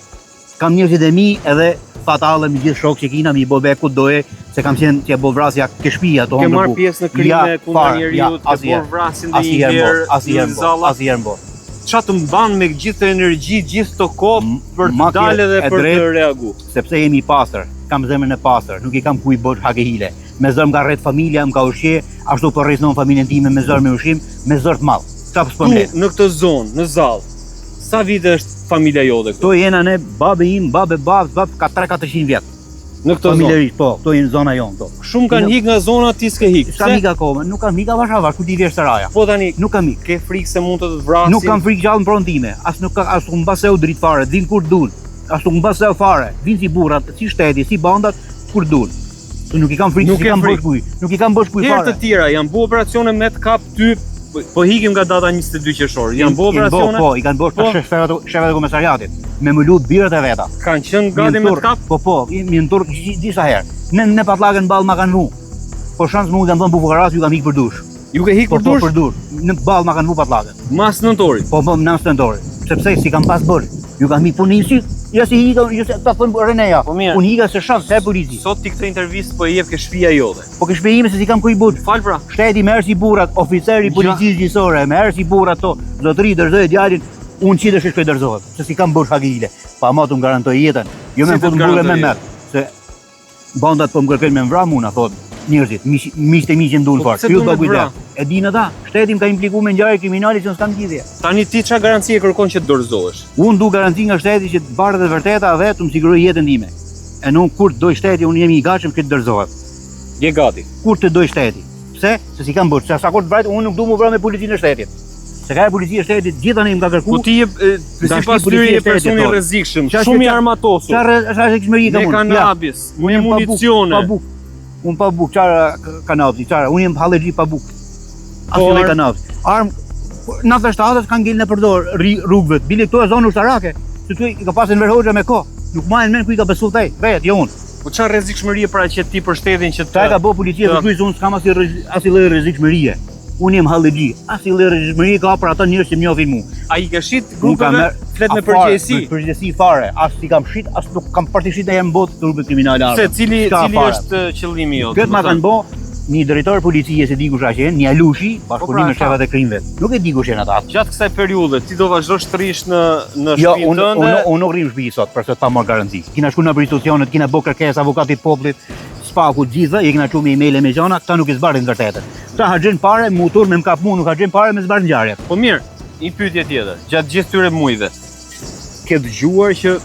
[SPEAKER 2] Kam njerëzit e mi edhe fatale me gjithë shokë që kina mi bë be ku doje, se kam qenë që e bo vrasja ke shtëpia to.
[SPEAKER 1] Ke marrë pjesë në krime kundër njeriut, e bor vrasin dhe një herë.
[SPEAKER 2] Asnjëherë bo.
[SPEAKER 1] Qa të mban me gjithë energji, gjithë të kohë për të dalë dhe për të reagu?
[SPEAKER 2] Sepse jemi i pastër, kam zemrën e pastër, nuk i kam kuj bërë hake hile. Me zërë më ka rreth familja, më ka ushqe, ashtu për rreznon familjen time me zërë me ushqim, me zërë të malë.
[SPEAKER 1] Tu, në këtë zonë, në zallë, sa vite është familja jote këtu?
[SPEAKER 2] Këto jena ne, babe im, babë, ka 300-400 vjetë.
[SPEAKER 1] Në këtë zonë?
[SPEAKER 2] Familjerisht, po, këto jenë zona jonë.
[SPEAKER 1] Shumë kanë hik nga zona, ti s'ke hik.
[SPEAKER 2] S'kam hik akome, nuk kam hik avash, ku ti vjesh të raja.
[SPEAKER 1] Po tani,
[SPEAKER 2] nuk kam hik.
[SPEAKER 1] Ke frikë se mund të të vrasin?
[SPEAKER 2] Nuk kam frikë gjallë në pronë time, as nuk mbaseu dritë fare, din kur dun. As nuk mbaseu fare, din si burrat, si shteti, si bandat, kur dun. Nuk i kam frikë, nuk i kam bosh puj fare.
[SPEAKER 1] Herë të tjera janë bu operacione me të kap ty, po hikim nga data 22 qershor. Janë bu operacione?
[SPEAKER 2] Po, i kanë bosh për shefet e komisariatit. Me më lut birët e veta.
[SPEAKER 1] Kanë qenë gati me të kap?
[SPEAKER 2] Po, mi në turk disa herë. Në patlagën ballë ma kanë vu. Po shansë më u kanë dhënë bufukaras, ju kam hik për dush.
[SPEAKER 1] Ju ke hik për dush?
[SPEAKER 2] Po, për dush. Në ballë ma kanë vu patlagën.
[SPEAKER 1] Mas nëntorit?
[SPEAKER 2] Po, mas nëntorit. Sepse si kam pas bërë. Ju kam hik punin si. Ja si hika, ta thënë Reneja.
[SPEAKER 1] Po mirë.
[SPEAKER 2] Unë hika se shansë se polici.
[SPEAKER 1] Sot ti këtë intervistë po e jep ke shtëpia jote.
[SPEAKER 2] Po ke shtëpia ime se si kam kuj but.
[SPEAKER 1] Fal pra.
[SPEAKER 2] Shteti merr si burrat, oficeri policisë gjysore, merr si burrat to. Zotëri dorëzoi djalin, unë qitesh shkoj dorëzohet. Se si kam bërë hakile. Pa ma të më garantoj jetën. Jo me fut mbullë me merë. Se bandat po më kërkojnë me mvra muna, thot njerëzit, miqtë e mi që mduan fare. Ju do kujdes. E dinë ata, shteti më ka implikuar me ngjarje kriminale që s'kam lidhje.
[SPEAKER 1] Tani ti çfarë garancie kërkon që të dorëzohesh?
[SPEAKER 2] Unë du garanci nga shteti që të barë dhe vërteta dhe të më siguroj jetën time. E nuk kur të doj shteti, unë jemi i gatshëm që të dorëzohet.
[SPEAKER 1] Je gati.
[SPEAKER 2] Kur të doj shteti. Pse? Se si kam bërë, sa kur të vrajt, unë nuk du më vraj me policinë e shtetit. Se ka e policia e shtetit, gjithë anë më ka kërku.
[SPEAKER 1] Po ti sipas tyre je person i rrezikshëm, shumë i armatosur.
[SPEAKER 2] Çfarë rrezikshmëri kam unë?
[SPEAKER 1] Me kanabis, me municione.
[SPEAKER 2] Unë pa buk, çfarë kanabis, çfarë? Unë jam hallexhi pa buk. Asnjë kanabis. Arm 97-ës kanë ngel në përdor rrugëve. Bile këto e zonë ushtarake. Se tu i ka pasën Verhoxha me kohë. Nuk marrin mend ku i ka besu thej, vetë jo unë.
[SPEAKER 1] Po çfarë rrezikshmërie paraqet ti për shtetin që
[SPEAKER 2] ta ka bëu policia të kryes, unë s'kam asnjë lloj rrezikshmërie. Unë jam hallexhi, asnjë lloj rrezikshmërie ka për ata njerëz që më njohin mua.
[SPEAKER 1] Ai ka shit grupeve flet me përgjegjësi.
[SPEAKER 2] Me përgjegjësi fare, as i kam shit, as nuk kam partishit ndaj botë të grupeve kriminale.
[SPEAKER 1] Se cili është qëllimi jot?
[SPEAKER 2] Këtë ma kanë bë një drejtor policie se di kush ka qenë, një Alushi, bashkëpunim me shefat e krimeve. Nuk e di kush janë ata.
[SPEAKER 1] Gjatë kësaj periudhe ti do vazhdosh të rrish në shtëpinë tënde?
[SPEAKER 2] Jo, unë nuk rrim në shtëpi sot, për sot pa marr garanci. Kina shku në institucionet, kina bë kërkesë avokatit popullit, spaku gjithë, i kena çu me email me gjona, këta nuk i zbardhin vërtetën. Këta harxhin parë, mutur me mkap mua, nuk harxhin parë me zbardh ngjarje.
[SPEAKER 1] Po mirë, një pyetje tjetër. Gjatë gjithë këtyre muajve, ke dëgjuar që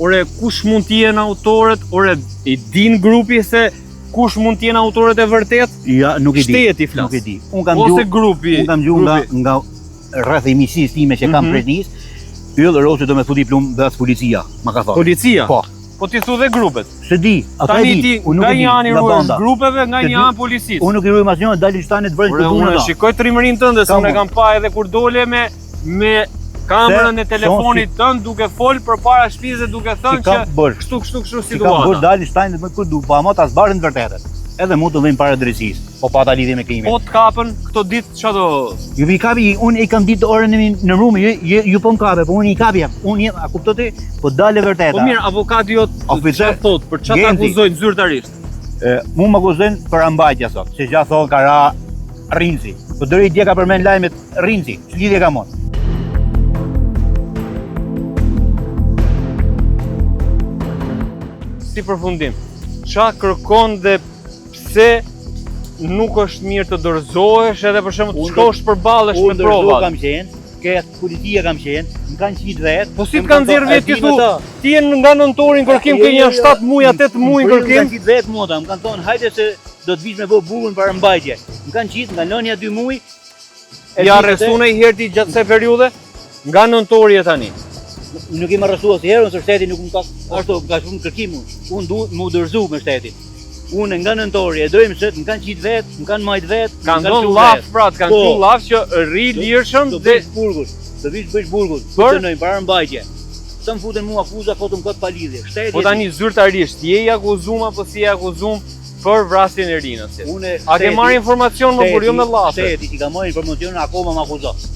[SPEAKER 1] ore kush mund të jenë autorët, ore i din grupi se kush mund të jenë autorët e vërtet?
[SPEAKER 2] Ja, nuk e di.
[SPEAKER 1] Shteti flas.
[SPEAKER 2] Nuk e di. Ose
[SPEAKER 1] grupi.
[SPEAKER 2] Unë kam dëgjuar nga rreth emisisë time që kam Prishtinis, yll Rosi do me futi plumb dhe as policia, ma ka thënë.
[SPEAKER 1] Policia?
[SPEAKER 2] Po.
[SPEAKER 1] Po ti thu dhe grupet.
[SPEAKER 2] Se di, ata e di.
[SPEAKER 1] Unë nuk e di. Nga një anë i ruajnë grupeve, nga një anë policisë.
[SPEAKER 2] Unë nuk i ruajm asnjë, dalin shtanet vërejnë për punën.
[SPEAKER 1] Unë shikoj trimërinë tënde, se unë e kam pa edhe kur dole me kamerën e telefonit tënd duke fol përpara shtëpisë dhe duke thënë që kështu situata.
[SPEAKER 2] Kam bërë dalin shtanet më kur du, po ama ta zbardhin vërtetën. Edhe mund të vëjmë para drejtësisë, po pa ta lidhje me krimin.
[SPEAKER 1] Po të kapën këto ditë çfarë do?
[SPEAKER 2] Ju vi kapi, unë i kam ditë orën në rrumë, ju po më kape, po unë i kapja. Unë a kuptoj ti, po dalë vërteta.
[SPEAKER 1] Po mirë, avokati jot çfarë thot, për çfarë akuzojnë zyrtarisht?
[SPEAKER 2] Mu më akuzojnë për ambajtja sot, se gjatë thonë ka ra Rinzi. Po deri dje ka përmend lajmet Rinzi, ç'lidhje ka mon?
[SPEAKER 1] Si përfundim, çfarë kërkon dhe pse nuk është mirë të dorëzohesh edhe për shembull të shkosh përballesh me provat?
[SPEAKER 2] Unë kam qenë, ke policia kam qenë, më kanë qitë vetë.
[SPEAKER 1] Po si të kanë nxjerr vetë këtu? Ti je nga nëntori në kërkim, ke një 7 muaj, 8 muaj në kërkim.
[SPEAKER 2] Më kanë qitë vetë mua, më kanë thonë hajde se do të vish me bë burgun para mbajtje. Më kanë qitë nga lënia 2 muaj.
[SPEAKER 1] Ja arrestuan një herë ti gjatë kësaj periudhe? Nga nëntori tani.
[SPEAKER 2] Nuk i më arrestuar si herën, se shteti nuk më ka ashtu ka shumë kërkim unë. Unë duhet më udhërzu me shtetin. Unë nga nëntori e dojmë se më kanë qitë vetë, më kanë majtë vetë.
[SPEAKER 1] Kanë dhënë llaf pra, kanë dhënë llaf që rri lirshëm
[SPEAKER 2] dhe burgut. Do vish bësh burgut. Funksionojnë para mbajtje. Sa më futen mua akuza, fotëm kot pa lidhje. Shteti.
[SPEAKER 1] Po tani zyrtarisht je i akuzuar apo si je akuzuar për vrasjen e Rinës? A ke marrë informacion më kur jo me llafe?
[SPEAKER 2] Shteti që ka marrë informacion akoma më akuzon.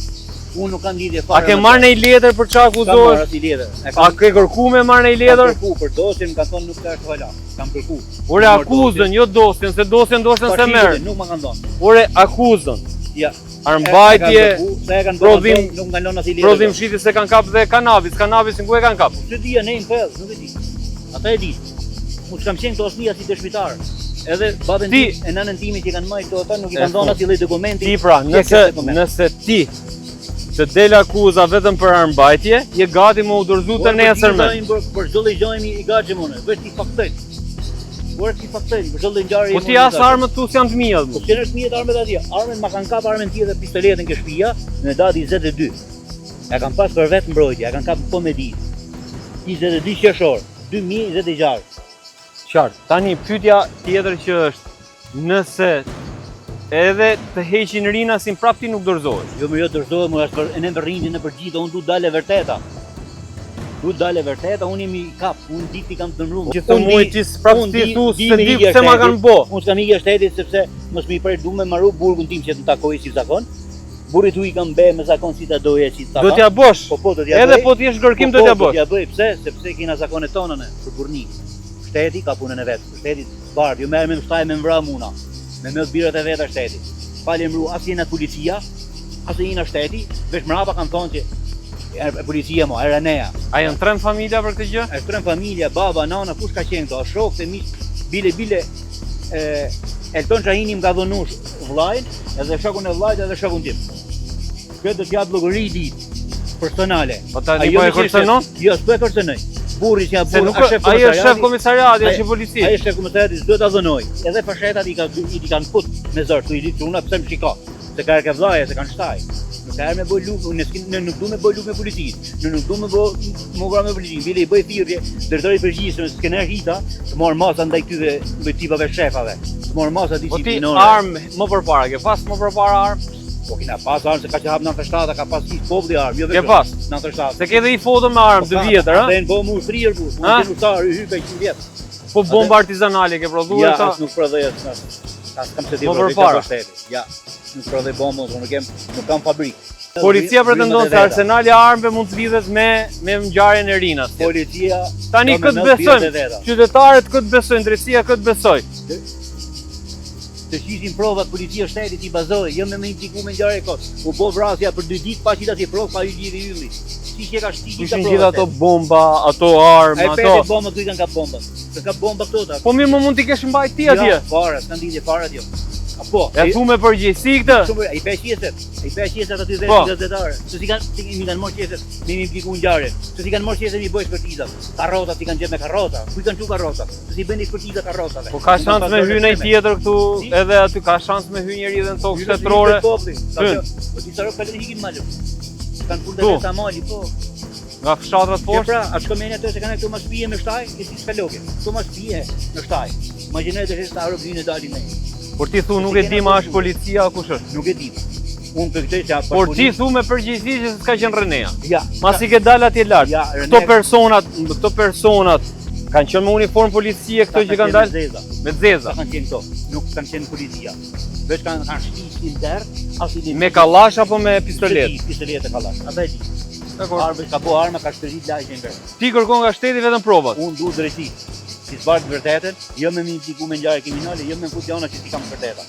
[SPEAKER 2] Unë nuk kam lidhje fare.
[SPEAKER 1] A ke marrë një letër për çfarë akuzohesh? A ke kërkuar me marrë një letër?
[SPEAKER 2] Kam kërkuar për dosjen, më kanë thonë nuk ka hala. Kam kërkuar.
[SPEAKER 1] Ore akuzën, jo dosjen, se dosjen ndoshta se merr.
[SPEAKER 2] Nuk më kanë thonë.
[SPEAKER 1] Ore akuzën.
[SPEAKER 2] Ja.
[SPEAKER 1] Armbajtje,
[SPEAKER 2] prodhim, nuk ngalon as i letër.
[SPEAKER 1] Prodhim shiti se kanë kap dhe kanabisin ku e kanë kap?
[SPEAKER 2] Se dia ne në pell, nuk e di. Ata e di. Unë s'kam qenë këto asnjë si dëshmitar. Edhe babën e nënën time që kanë marrë këto ata nuk i kanë dhënë asnjë lloj dokumenti.
[SPEAKER 1] Ti pra, nëse ti të del akuza vetëm për armbajtje, je gati më u dorëzu të nesërme.
[SPEAKER 2] Për çdo lloj gjëje i gatshëm unë, vetë ti faktoj. Ti faktoj, për çdo lloj ngjarje.
[SPEAKER 1] Po ti as armët tu janë të mia.
[SPEAKER 2] Po që është mia armët atje. Armët ma kanë kap armën tjetër pistoletën ke shtëpia në datë 22. Ja kanë pas për vetë mbrojtje, ja kanë kap po me ditë. 22 qershor, 2026.
[SPEAKER 1] Qartë. Tani pyetja tjetër që është, nëse edhe të heqin Rinasin prap ti nuk dorëzohesh.
[SPEAKER 2] Jo, më jo dorëzohem, më është në Rindin në përgjithë, unë duhet dalë vërteta. Duhet dalë vërteta, unë jemi kap, unë dikti kam të ndrumë.
[SPEAKER 1] Gjithë muaj ti prap ti thu se di pse ma kanë bë.
[SPEAKER 2] Unë s'kam ikë shtetit sepse mos më i prej du me marru burgun tim që të takoj si zakon. Burri tu i kam bë me zakon si ta doje si ta.
[SPEAKER 1] Do t'ja bosh.
[SPEAKER 2] Po do t'ja bëj.
[SPEAKER 1] Edhe po ti je gërkim do t'ja bosh.
[SPEAKER 2] Do t'ja bëj, pse? Sepse kena zakonet tona ne për burrni. Shteti ka punën e vet. Shteti bardh, ju merr me shtaj me vra muna. Me më birat e veta shtetit. Falemru as jena policia, as jena shteti, veç mrapa kanë thonë që e policia mo, e Renea.
[SPEAKER 1] A janë 3 familja për këtë gjë?
[SPEAKER 2] Është 3 familja, baba, nana, kush ka qenë këto? Shokë, miq, bile Elton Shahini më ka dhënë vllajin, edhe shokun e vllajt edhe shokun tim. Kjo do t'jap llogari ditë personale.
[SPEAKER 1] Po tani po e kërcënon?
[SPEAKER 2] Jo, s'po e kërcënoj. Burri që
[SPEAKER 1] Se nuk ai është shef komisariati, është i policisë.
[SPEAKER 2] Ai është shef komisariati, s'do ta dhënoj. Edhe fshetat i kanë fut me zor, tu i ditë unë pse më shiko. Se ka e vllaja, se kanë shtaj. Nuk ka me bëj luftë, ne nuk duam me bëj luftë me policinë. Ne nuk duam me bëj me policinë. Bile i bëj thirrje, drejtori i përgjithshëm skener Hita, të marr masa ndaj këtyre tipave shefave. Të marr masa disiplinore.
[SPEAKER 1] Po ti armë më përpara, ke pas më përpara armë?
[SPEAKER 2] Po kena pas armë se ka që hap 97, ka pas gjithë populli armë, jo
[SPEAKER 1] vetëm. Ke pas?
[SPEAKER 2] 97.
[SPEAKER 1] Se ke dhe i foto me armë 2 vjetër, ha?
[SPEAKER 2] Dhe në po mu shtrierë bu, mu të nustarë, i hyka i 100 vjetë.
[SPEAKER 1] Po bomba artizanale ke prodhuar
[SPEAKER 2] ta?
[SPEAKER 1] ta?
[SPEAKER 2] Ja, nuk prodhej asë kam se ti
[SPEAKER 1] më përpara.
[SPEAKER 2] Ja, nuk prodhej bombë, nuk kam fabrikë.
[SPEAKER 1] Policia pretendon se arsenali i armëve mund të lidhet me ngjarjen e Rinat.
[SPEAKER 2] Policia
[SPEAKER 1] tani këtë besojnë, qytetarët këtë besojnë, drejtësia këtë besoj.
[SPEAKER 2] Të shishin provat policia shtetit i bazoj, jo me impliku me ngjarje kot. U bo vrasja për 2 ditë pa qita si provë, pa i lidhi ylli. Si që ka shtikin ka provat.
[SPEAKER 1] Gjithë ato bomba, ato armë, ato.
[SPEAKER 2] Ai peti bomba këtu i kanë ka bomba. Se ka bomba këto ta.
[SPEAKER 1] Po mirë më mund t'i kesh mbajt ti atje.
[SPEAKER 2] Jo, fare, s'kan lidhje fare atje. Po.
[SPEAKER 1] E thu me përgjegjësi këtë.
[SPEAKER 2] Ai pe qeset aty dhe gazetare. Se si kanë marrë qeset, me impliku ngjarje. Se si kanë marrë qeset mi bëj ekspertiza. Karrotat i kanë gjetë me karrota. Ku i kanë çu karrota? Se si bën ekspertiza karrotave.
[SPEAKER 1] Po ka shans me hyrë ai tjetër këtu, edhe aty ka shans me hyrë njëri edhe në tokë shtetërore.
[SPEAKER 2] Po ti sarok kalën hikin malë. Kanë punë të ta mali, po.
[SPEAKER 1] Nga fshatrat poshtë.
[SPEAKER 2] Pra, a shkomen ato se kanë këtu mas pije me shtaj, që si skaloke. Këtu mas pije me shtaj. Imagjinoj të shesta Europinë dalin me.
[SPEAKER 1] Por ti thu nuk e di ma është policia kush është?
[SPEAKER 2] Nuk e di. Unë për këtë që
[SPEAKER 1] por ti thu me përgjegjësi që s'ka qenë Renea.
[SPEAKER 2] Ja.
[SPEAKER 1] Masi ke dalë atje lart. Ja, këto personat kanë qenë me uniformë policie këto që kanë dalë me zeza.
[SPEAKER 2] Kanë qenë këto, nuk kanë qenë policia. Veç kanë shtisin der, asnjë
[SPEAKER 1] me kallash apo me pistolet?
[SPEAKER 2] Pistolet e kallash. A bëj. Armë ka po armë ka shpërit lajën ver.
[SPEAKER 1] Ti kërkon nga shteti vetëm provat.
[SPEAKER 2] Unë duhet drejti. Si të bartë vërtetën, jo me më impliku me ngjarje kriminale, jo me më fut jona që ti kam vërteta.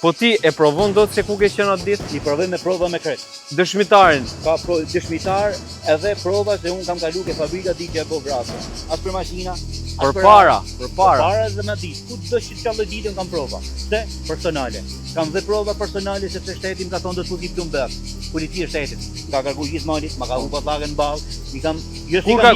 [SPEAKER 1] Po ti e provon dot se ku ke qenë atë ditë?
[SPEAKER 2] I provoj me prova me kret.
[SPEAKER 1] Dëshmitarin.
[SPEAKER 2] Ka dëshmitar edhe prova se unë kam kaluar ke fabrika ditë apo vrasë. As për makina,
[SPEAKER 1] përpara.
[SPEAKER 2] Përpara dhe më ditë. Ku do të çallë ditën kam prova. Se personale. Kam dhe prova personale sepse shteti më ka thonë do të futi plumber. Policia e shtetit. Ka kërkuar gjithmonë, ma ka humbur pallakën në ball. I kam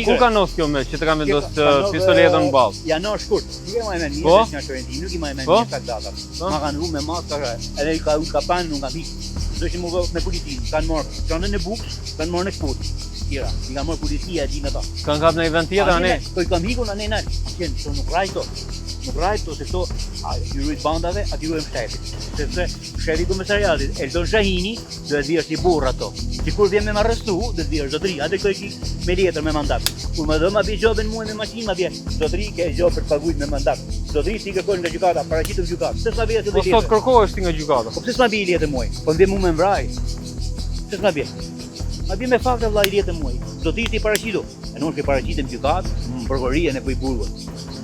[SPEAKER 1] Kur ka nos kjo me që të kam vendosur pistoletën në ball?
[SPEAKER 2] Janar shkurt. Nuk e më mend, nuk i më mend sa data. Ma kanë humbur me maskë, edhe i ka pan, nuk ka pikë. Do që më me policinë, kanë marrë çanën e bukë, kanë marrë në kput. Tjera, i ka marrë policia e dinë ata.
[SPEAKER 1] Kanë kap në event tjetër ne.
[SPEAKER 2] Po i kam hikur në nal. Qen, nuk rajto. Nuk rajto se to i ruajt bandave, aty ruajm shtetin. Sepse shefi i komisariatit, Elton Shahini, do të vjesh i burr ato. Sikur vjen me më arrestu, do të vjesh zotëri, atë kjo me letër me mandat. Kur më dha ma bëj jobën mua me makinë, ma vjen. Zotëri ke job për të paguajtur me mandat. Zotëri ti kërkon nga gjykata, paraqitëm gjykatë. Pse s'ma vjen atë letër?
[SPEAKER 1] Po sot kërkohesh ti nga gjykata.
[SPEAKER 2] Po pse s'ma vjen letër mua? Po vjen mua me vraj. Pse s'ma vjen? Ma vjen me fakte vllai letër mua. Zotëri ti paraqitu. E nuk e paraqitem gjykatë, prokurorinë e bëj burgut.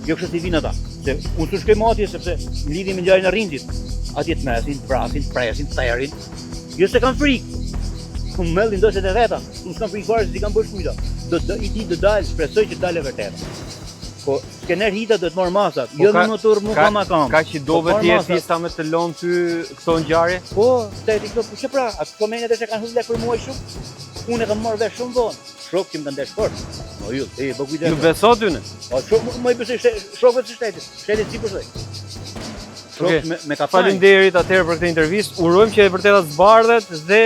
[SPEAKER 2] Jo kështu si vin ata. Se unë të shkoj matje sepse në lidhje me ngjarjen e Rindit, atje të mesin, të prasin, të presin, të therin. Jo se kanë frikë. Unë mellin doset e veta, unë s'kam frikë fare se ti kanë bërë shkujta. I ti do dalë, shpresoj që dalë e vërteta. Po skener Hita do të marrë masat, jo me motor mu ka makam.
[SPEAKER 1] Ka që dove ti artista me të lënë ty këto ngjarje?
[SPEAKER 2] Po, shteti këto, po që pra, atë komenet e që kanë hullë për muaj shumë, unë e kam marrë vesh shumë vonë. Shok që më kanë desh fort. Po ju, po kujdes.
[SPEAKER 1] Ju beso tyne?
[SPEAKER 2] Po shok më i besoj shokëve të shtetit. Shtetit si besoj. Shok me ka
[SPEAKER 1] faleminderit atëherë për këtë intervistë. Urojmë që e vërteta të zbardhet dhe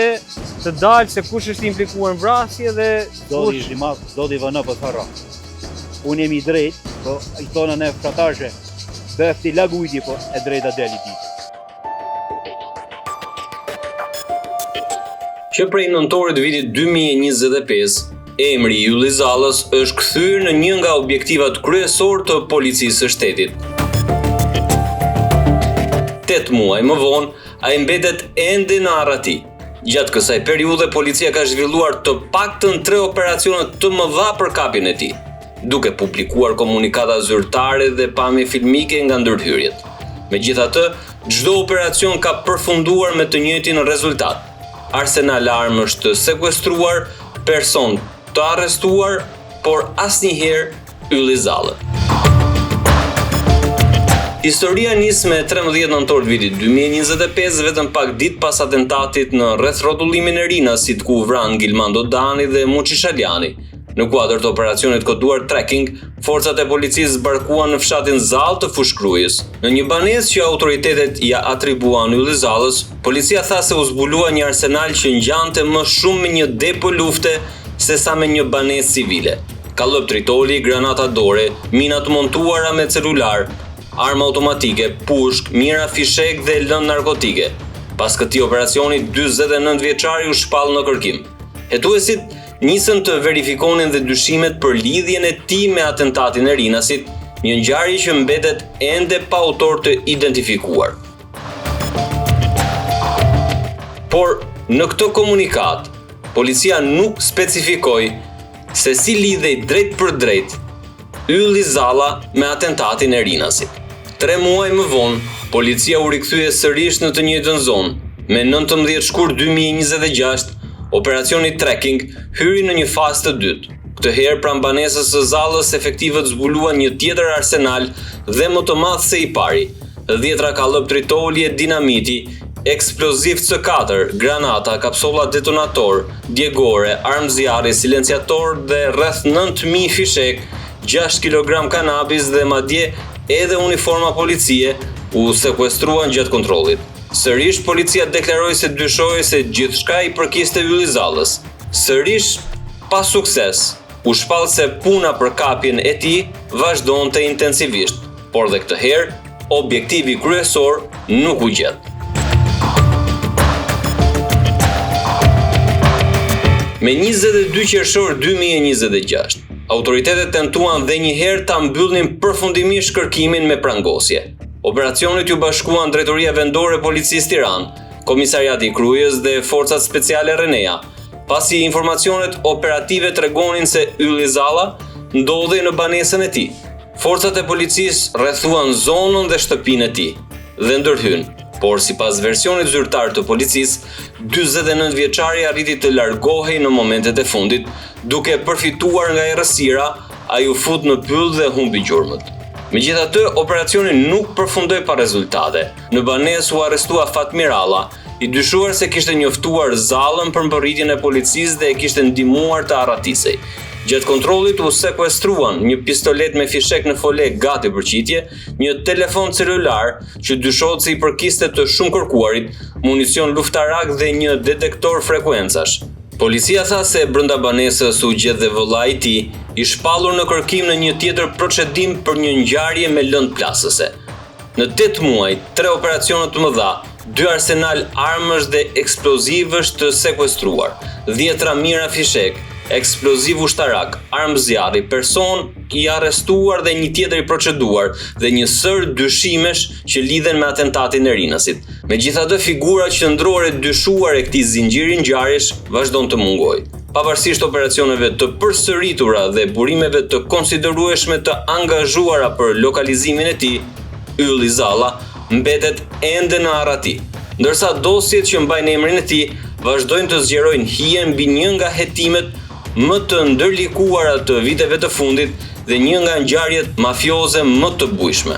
[SPEAKER 1] të dalë se kush është implikuar në vrasje dhe
[SPEAKER 2] kush do të vënë pas harra. Unë jam i drejtë, po i thonë ne fshatarë, bëfti lagujti po e drejta deli ti.
[SPEAKER 3] Që prej nëntorit vitit 2025, emri i Ylli Zallës është kthyer në një nga objektivat kryesor të policisë së shtetit. 8 muaj më vonë, ai mbetet ende në arra tij. Gjatë kësaj periudhe, policia ka zhvilluar të paktën 3 operacione të mëdha për kapjen e tij, duke publikuar komunikata zyrtare dhe pamje filmike nga ndërhyrjet. Megjithatë, çdo operacion ka përfunduar me të njëjtin rezultat. Arsenal armë është sekuestruar, person të arrestuar, por asnjëherë Ylli Zallë. Historia nis me 13 nëntor të vitit 2025, vetëm pak ditë pas atentatit në rreth rrotullimin e Rinasit ku u vran Gilmando Dani dhe Muçi Shaliani. Në kuadër të operacionit koduar tracking, forcat e policisë zbarkuan në fshatin Zall të Fushkrujës. Në një banesë që autoritetet ja atribuan Ylli Zallës, policia tha se u zbulua një arsenal që ngjante më shumë me një depo lufte se sa me një banesë civile. Kallëp tritoli, granata dore, mina të montuara me celular, armë automatike, pushk, mira fishek dhe lëndë narkotike. Pas këtij operacioni, 49 vjeçari u shpall në kërkim. Hetuesit nisën të verifikonin dhe dyshimet për lidhjen e tij me atentatin e Rinasit, një ngjarje që mbetet ende pa autor të identifikuar. Por në këtë komunikat, policia nuk specifikoi se si lidhej drejt për drejt Ylli Zalla me atentatin e Rinasit. 3 muaj më vonë, policia u rikthye sërish në të njëjtën zonë. Me 19 shkurt 2026, operacioni tracking hyri në një fazë të dytë. Këtë herë pranë banesës së Zallës, efektivët zbuluan një tjetër arsenal dhe më të madh se i pari. 10 kallëp tritolje, dinamiti, eksploziv C4, granata, kapsolla detonator, djegore, armë zjarri, silenciator dhe rreth 9000 fishek, 6 kg kanabis dhe madje edhe uniforma policie u sekuestruan gjatë kontrollit. Sërish policia deklaroi se dyshoi se gjithçka i përkiste Ylli Zallës. Sërish pa sukses, u shpall se puna për kapjen e tij vazhdonte intensivisht, por dhe këtë herë objektivi kryesor nuk u gjet. Me 22 qershor 2026, autoritetet tentuan dhe një herë ta mbyllnin përfundimisht kërkimin me prangosje. Operacionit ju bashkuan Drejtoria Vendore e Policisë Tiranë, Komisariati i Krujës dhe Forcat Speciale Renea, pasi informacionet operative tregonin se Ylli Zalla ndodhej në banesën e tij. Forcat e policisë rrethuan zonën dhe shtëpinë e tij dhe ndërhyn, por sipas versionit zyrtar të policisë, 49 vjeçari arriti të largohej në momentet e fundit, duke përfituar nga errësira, ai u fut në pyll dhe humbi gjurmët. Megjithatë, operacioni nuk përfundoi pa rezultate. Në banesë u arrestua Fatmir Alla, i dyshuar se kishte njoftuar Zallën për mbërritjen e policisë dhe e kishte ndihmuar të arratisej. Gjatë kontrollit u sekuestruan një pistolet me fishek në fole gati për qitje, një telefon celular që dyshohet se i përkiste të shumë kërkuarit, municion luftarak dhe një detektor frekuencash. Policia tha se brenda banesës u gjet dhe vëllai i tij, i shpallur në kërkim në një tjetër procedim për një ngjarje me lëndë plasëse. Në 8 muaj, 3 operacione të mëdha, 2 arsenal armësh dhe eksplozivësh të sekuestruar, 10 mira fishek, eksploziv ushtarak, armë zjarri, person i arrestuar dhe një tjetër i proceduar dhe një sër dyshimesh që lidhen me atentatin e Rinasit. Megjithatë, figura qendrore dyshuar e këtij zinxhiri ngjarjesh vazhdon të mungojë. Pavarësisht operacioneve të përsëritura dhe burimeve të konsiderueshme të angazhuara për lokalizimin e tij, Ylli Zalla mbetet ende në arrati, ndërsa dosjet që mbajnë emrin e tij vazhdojnë të zgjerojnë hije mbi një nga hetimet më të ndërlikuara të viteve të fundit dhe një nga ngjarjet mafioze më të bujshme.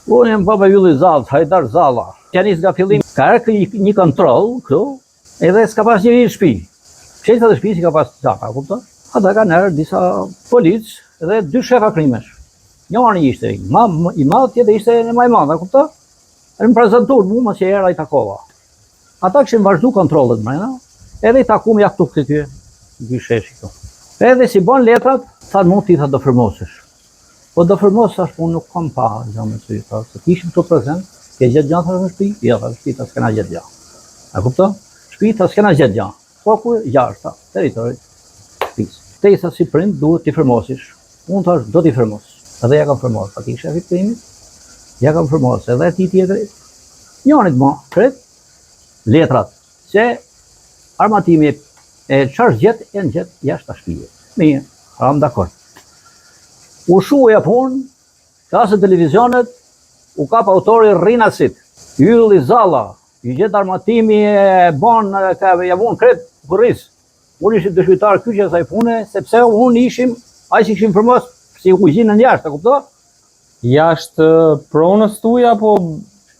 [SPEAKER 2] Unë jam baba Ylli Zallës, Hajdar Zalla. Ja nis nga fillim, ka ardhur një kontroll këtu, edhe s'ka pas njëri në shtëpi. Fshetat e shtëpisë ka pas zaka, kupton? Ata kanë ardhur disa policë dhe 2 shefa krimesh. Njëri ishte i madh, tjetri ishte më i madh, kupton? Më prezantuar mua si era i takova. Ata kishin vazhdu kontrollet mrena, edhe i takum ja këtu këty, ky sheshi këtu. Edhe si bon letrat, thanë mund ti do firmosesh. Po do firmos tash unë nuk kam pa gjë të ty, se kishim këtu prezant, ke gjatë gjatë në shtëpi, ja, shtëpi ta s'kena gjatë gjatë. A kupton? Shtëpi ta s'kena gjatë gjatë. Po ku jashta, territori. Te sa si prind duhet ti firmosish. Unë thash do ti firmos. Edhe ja kam firmos, aty shefi i primit. Ja kam firmos, edhe ti tjetri. Njëri më kret letrat se armatimi e çfarë gjet janë gjet jashtë shtëpisë. Mirë, jam dakord. U shuja punë, kasë televizionet, u kap autori Rinasit, Ylli Zalla, i gjet armatimi e bon, ja vun kret burris. Unë ishim dëshmitar kyçe kësaj pune, sepse unë ishim, ai që ishim përmos si kuzhinën jashtë, e kupton?
[SPEAKER 1] Jashtë pronës tuaj apo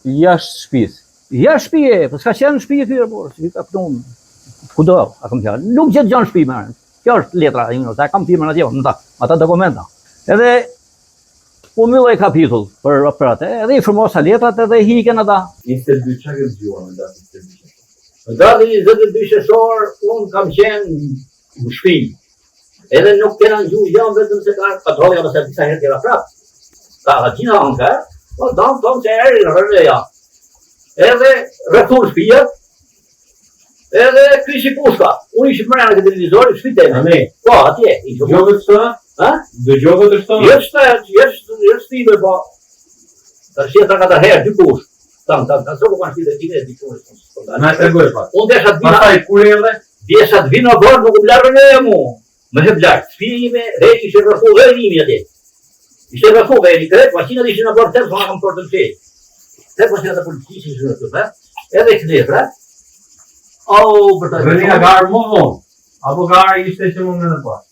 [SPEAKER 1] jashtë shtëpisë?
[SPEAKER 2] Jashtë shtëpie, po s'ka qenë në shtëpi këtu, po, si ka këtu. Kudo, a kam thënë. Nuk gjet gjë në shtëpi më. Kjo është letra ime, sa kam firmën atje, në ata dokumenta. Edhe u mbyllë kapitull për atë, edhe i formosa letrat edhe hiqen ata.
[SPEAKER 4] 22 çka ke dëgjuar në datën 22?
[SPEAKER 2] Në datën 22 sheshor, unë kam qenë në shtëpi. Edhe nuk kena gjuhë jam vetëm se ka patrolla ose disa herë tjera prap. Ka gjina anka, po dom se erë rëja. Edhe rrethon shtëpia. Edhe kyshi pushka. Unë ishim mërë në televizor, shpiteme. Po, atje.
[SPEAKER 4] Dëgjove të shtë?
[SPEAKER 2] Ha?
[SPEAKER 4] Dëgjove të shtë?
[SPEAKER 2] Jetë shtime, po. Të shqeta ka të herë, dy push. Tam, soko kanë shpite time e dikush.
[SPEAKER 4] Na e tregoj pak.
[SPEAKER 2] Unë desha të vina.
[SPEAKER 4] Pastaj kur erdhe?
[SPEAKER 2] Desha të vina bërë, nuk më largën e mu. Më hep lartë. Shtëpia ime, rejtë ishte rrëfu dhe nimi atje. Ishte rrëfu dhe një kretë, makinat ishte në bërë tërë, sa kam portën qe. Tërë makinat e policisë ishte në të edhe kënefra.
[SPEAKER 4] Rënia garë më vonë, apo garë ishte që më në pas?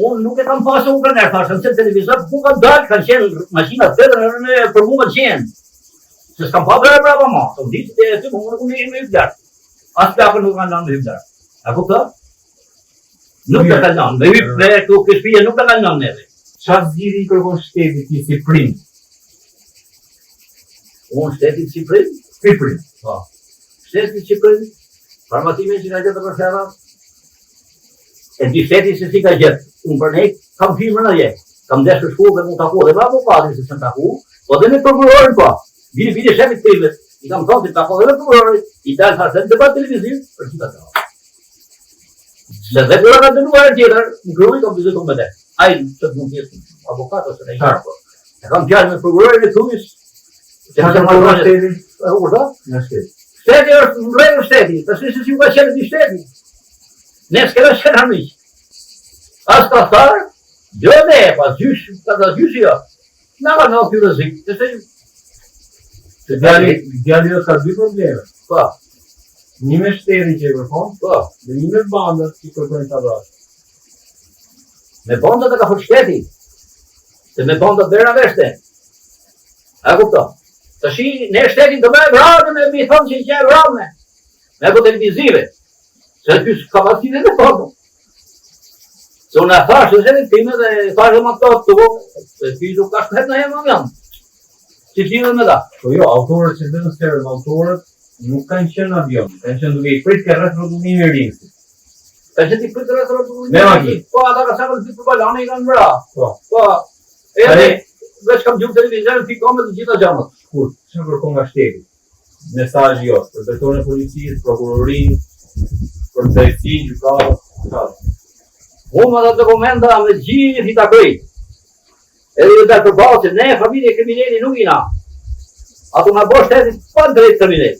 [SPEAKER 2] Unë nuk e kam pasë unë kërner, thashtë, në televizor, ku kam dalë, kanë qenë makinat të në për mu më qenë. Se s'kam pa bërë brava ma, të më ditë të e ty, më nuk më ishme i vlarë. Asë plakën nuk kanë lanë me i vlarë. A ku të? Nuk të kanë lanë, me këtu këshpije nuk të kanë lanë neve.
[SPEAKER 4] Qa zgjidhje i kërkon shteti ti si prind?
[SPEAKER 2] Unë shtetit si prind?
[SPEAKER 4] Si prind, po.
[SPEAKER 2] Shtetit si prind? Farmatime që ka gjithë për ferra, e di shteti se si ka gjithë. Unë për nej, kam firmën atje. Kam desh për shkullë dhe mu taku dhe me avokatin se në taku, po dhe me prokurorin po. Vini shefit primet, i kam thonë të taku dhe me prokurorin, i dalë thashtë në debat televiziv, për qita të ra. Se dhe kura ka të nuar e tjetër, në kërëvi kam vizitu me dhe. Ajë që të mund tjetë avokat ose në i qarë. E kam fjallë me prokurorin e tunis,
[SPEAKER 4] Qa të marrë në shteti? Në shteti.
[SPEAKER 2] Shteti është në rejnë shteti, të shri se si u ka qenë të shteti. Ne s'kena qenë armiq. As ka tharë, jo ne, pas gjysh, ka të gjysh jo. Nga ka në kjo rëzik, të se...
[SPEAKER 4] Djali ka dy probleme.
[SPEAKER 2] Po,
[SPEAKER 4] Një me shteti që e kërkon,
[SPEAKER 2] po.
[SPEAKER 4] dhe një me bandat që kërkojnë të abrash.
[SPEAKER 2] Me bandat e ka fërë shteti. Se me bandat bërë në veshte. A kupto? Të shi, ne shtetin të me vrarën e mi thonë që i qe vrarën e. Me po televizive. Se të kështë kapacitet e tonë. Se unë e thashë dhe të time dhe thashë më të të vokë. Se të nuk ka shtet në jemë në janë. Si t'ime me da.
[SPEAKER 4] Po jo, autorët që dhe në serën, autorët nuk kanë qenë në avion, kanë qenë duke i prit ke rrethrodhullimin e rinjësit.
[SPEAKER 2] Ka që t'i prit rrethrodhullimin
[SPEAKER 4] Me makinë.
[SPEAKER 2] Po, ata ka sakën t'i për balane i kanë mëra.
[SPEAKER 4] Po.
[SPEAKER 2] Po, edhe, veç kam gjumë televizionin t'i kome të gjitha gjamat.
[SPEAKER 4] Kur, që kërkon nga shteti? Mesazhi jot, për drejtorin e policisë, prokurorin, për drejtësinë, gjykatën,
[SPEAKER 2] Unë më dhe dokumenta me gjithë i takoj. Edhe i dhe përballë që ne, familje kriminali nuk ina. Ato nga bo shtetit pa drejtë kriminali.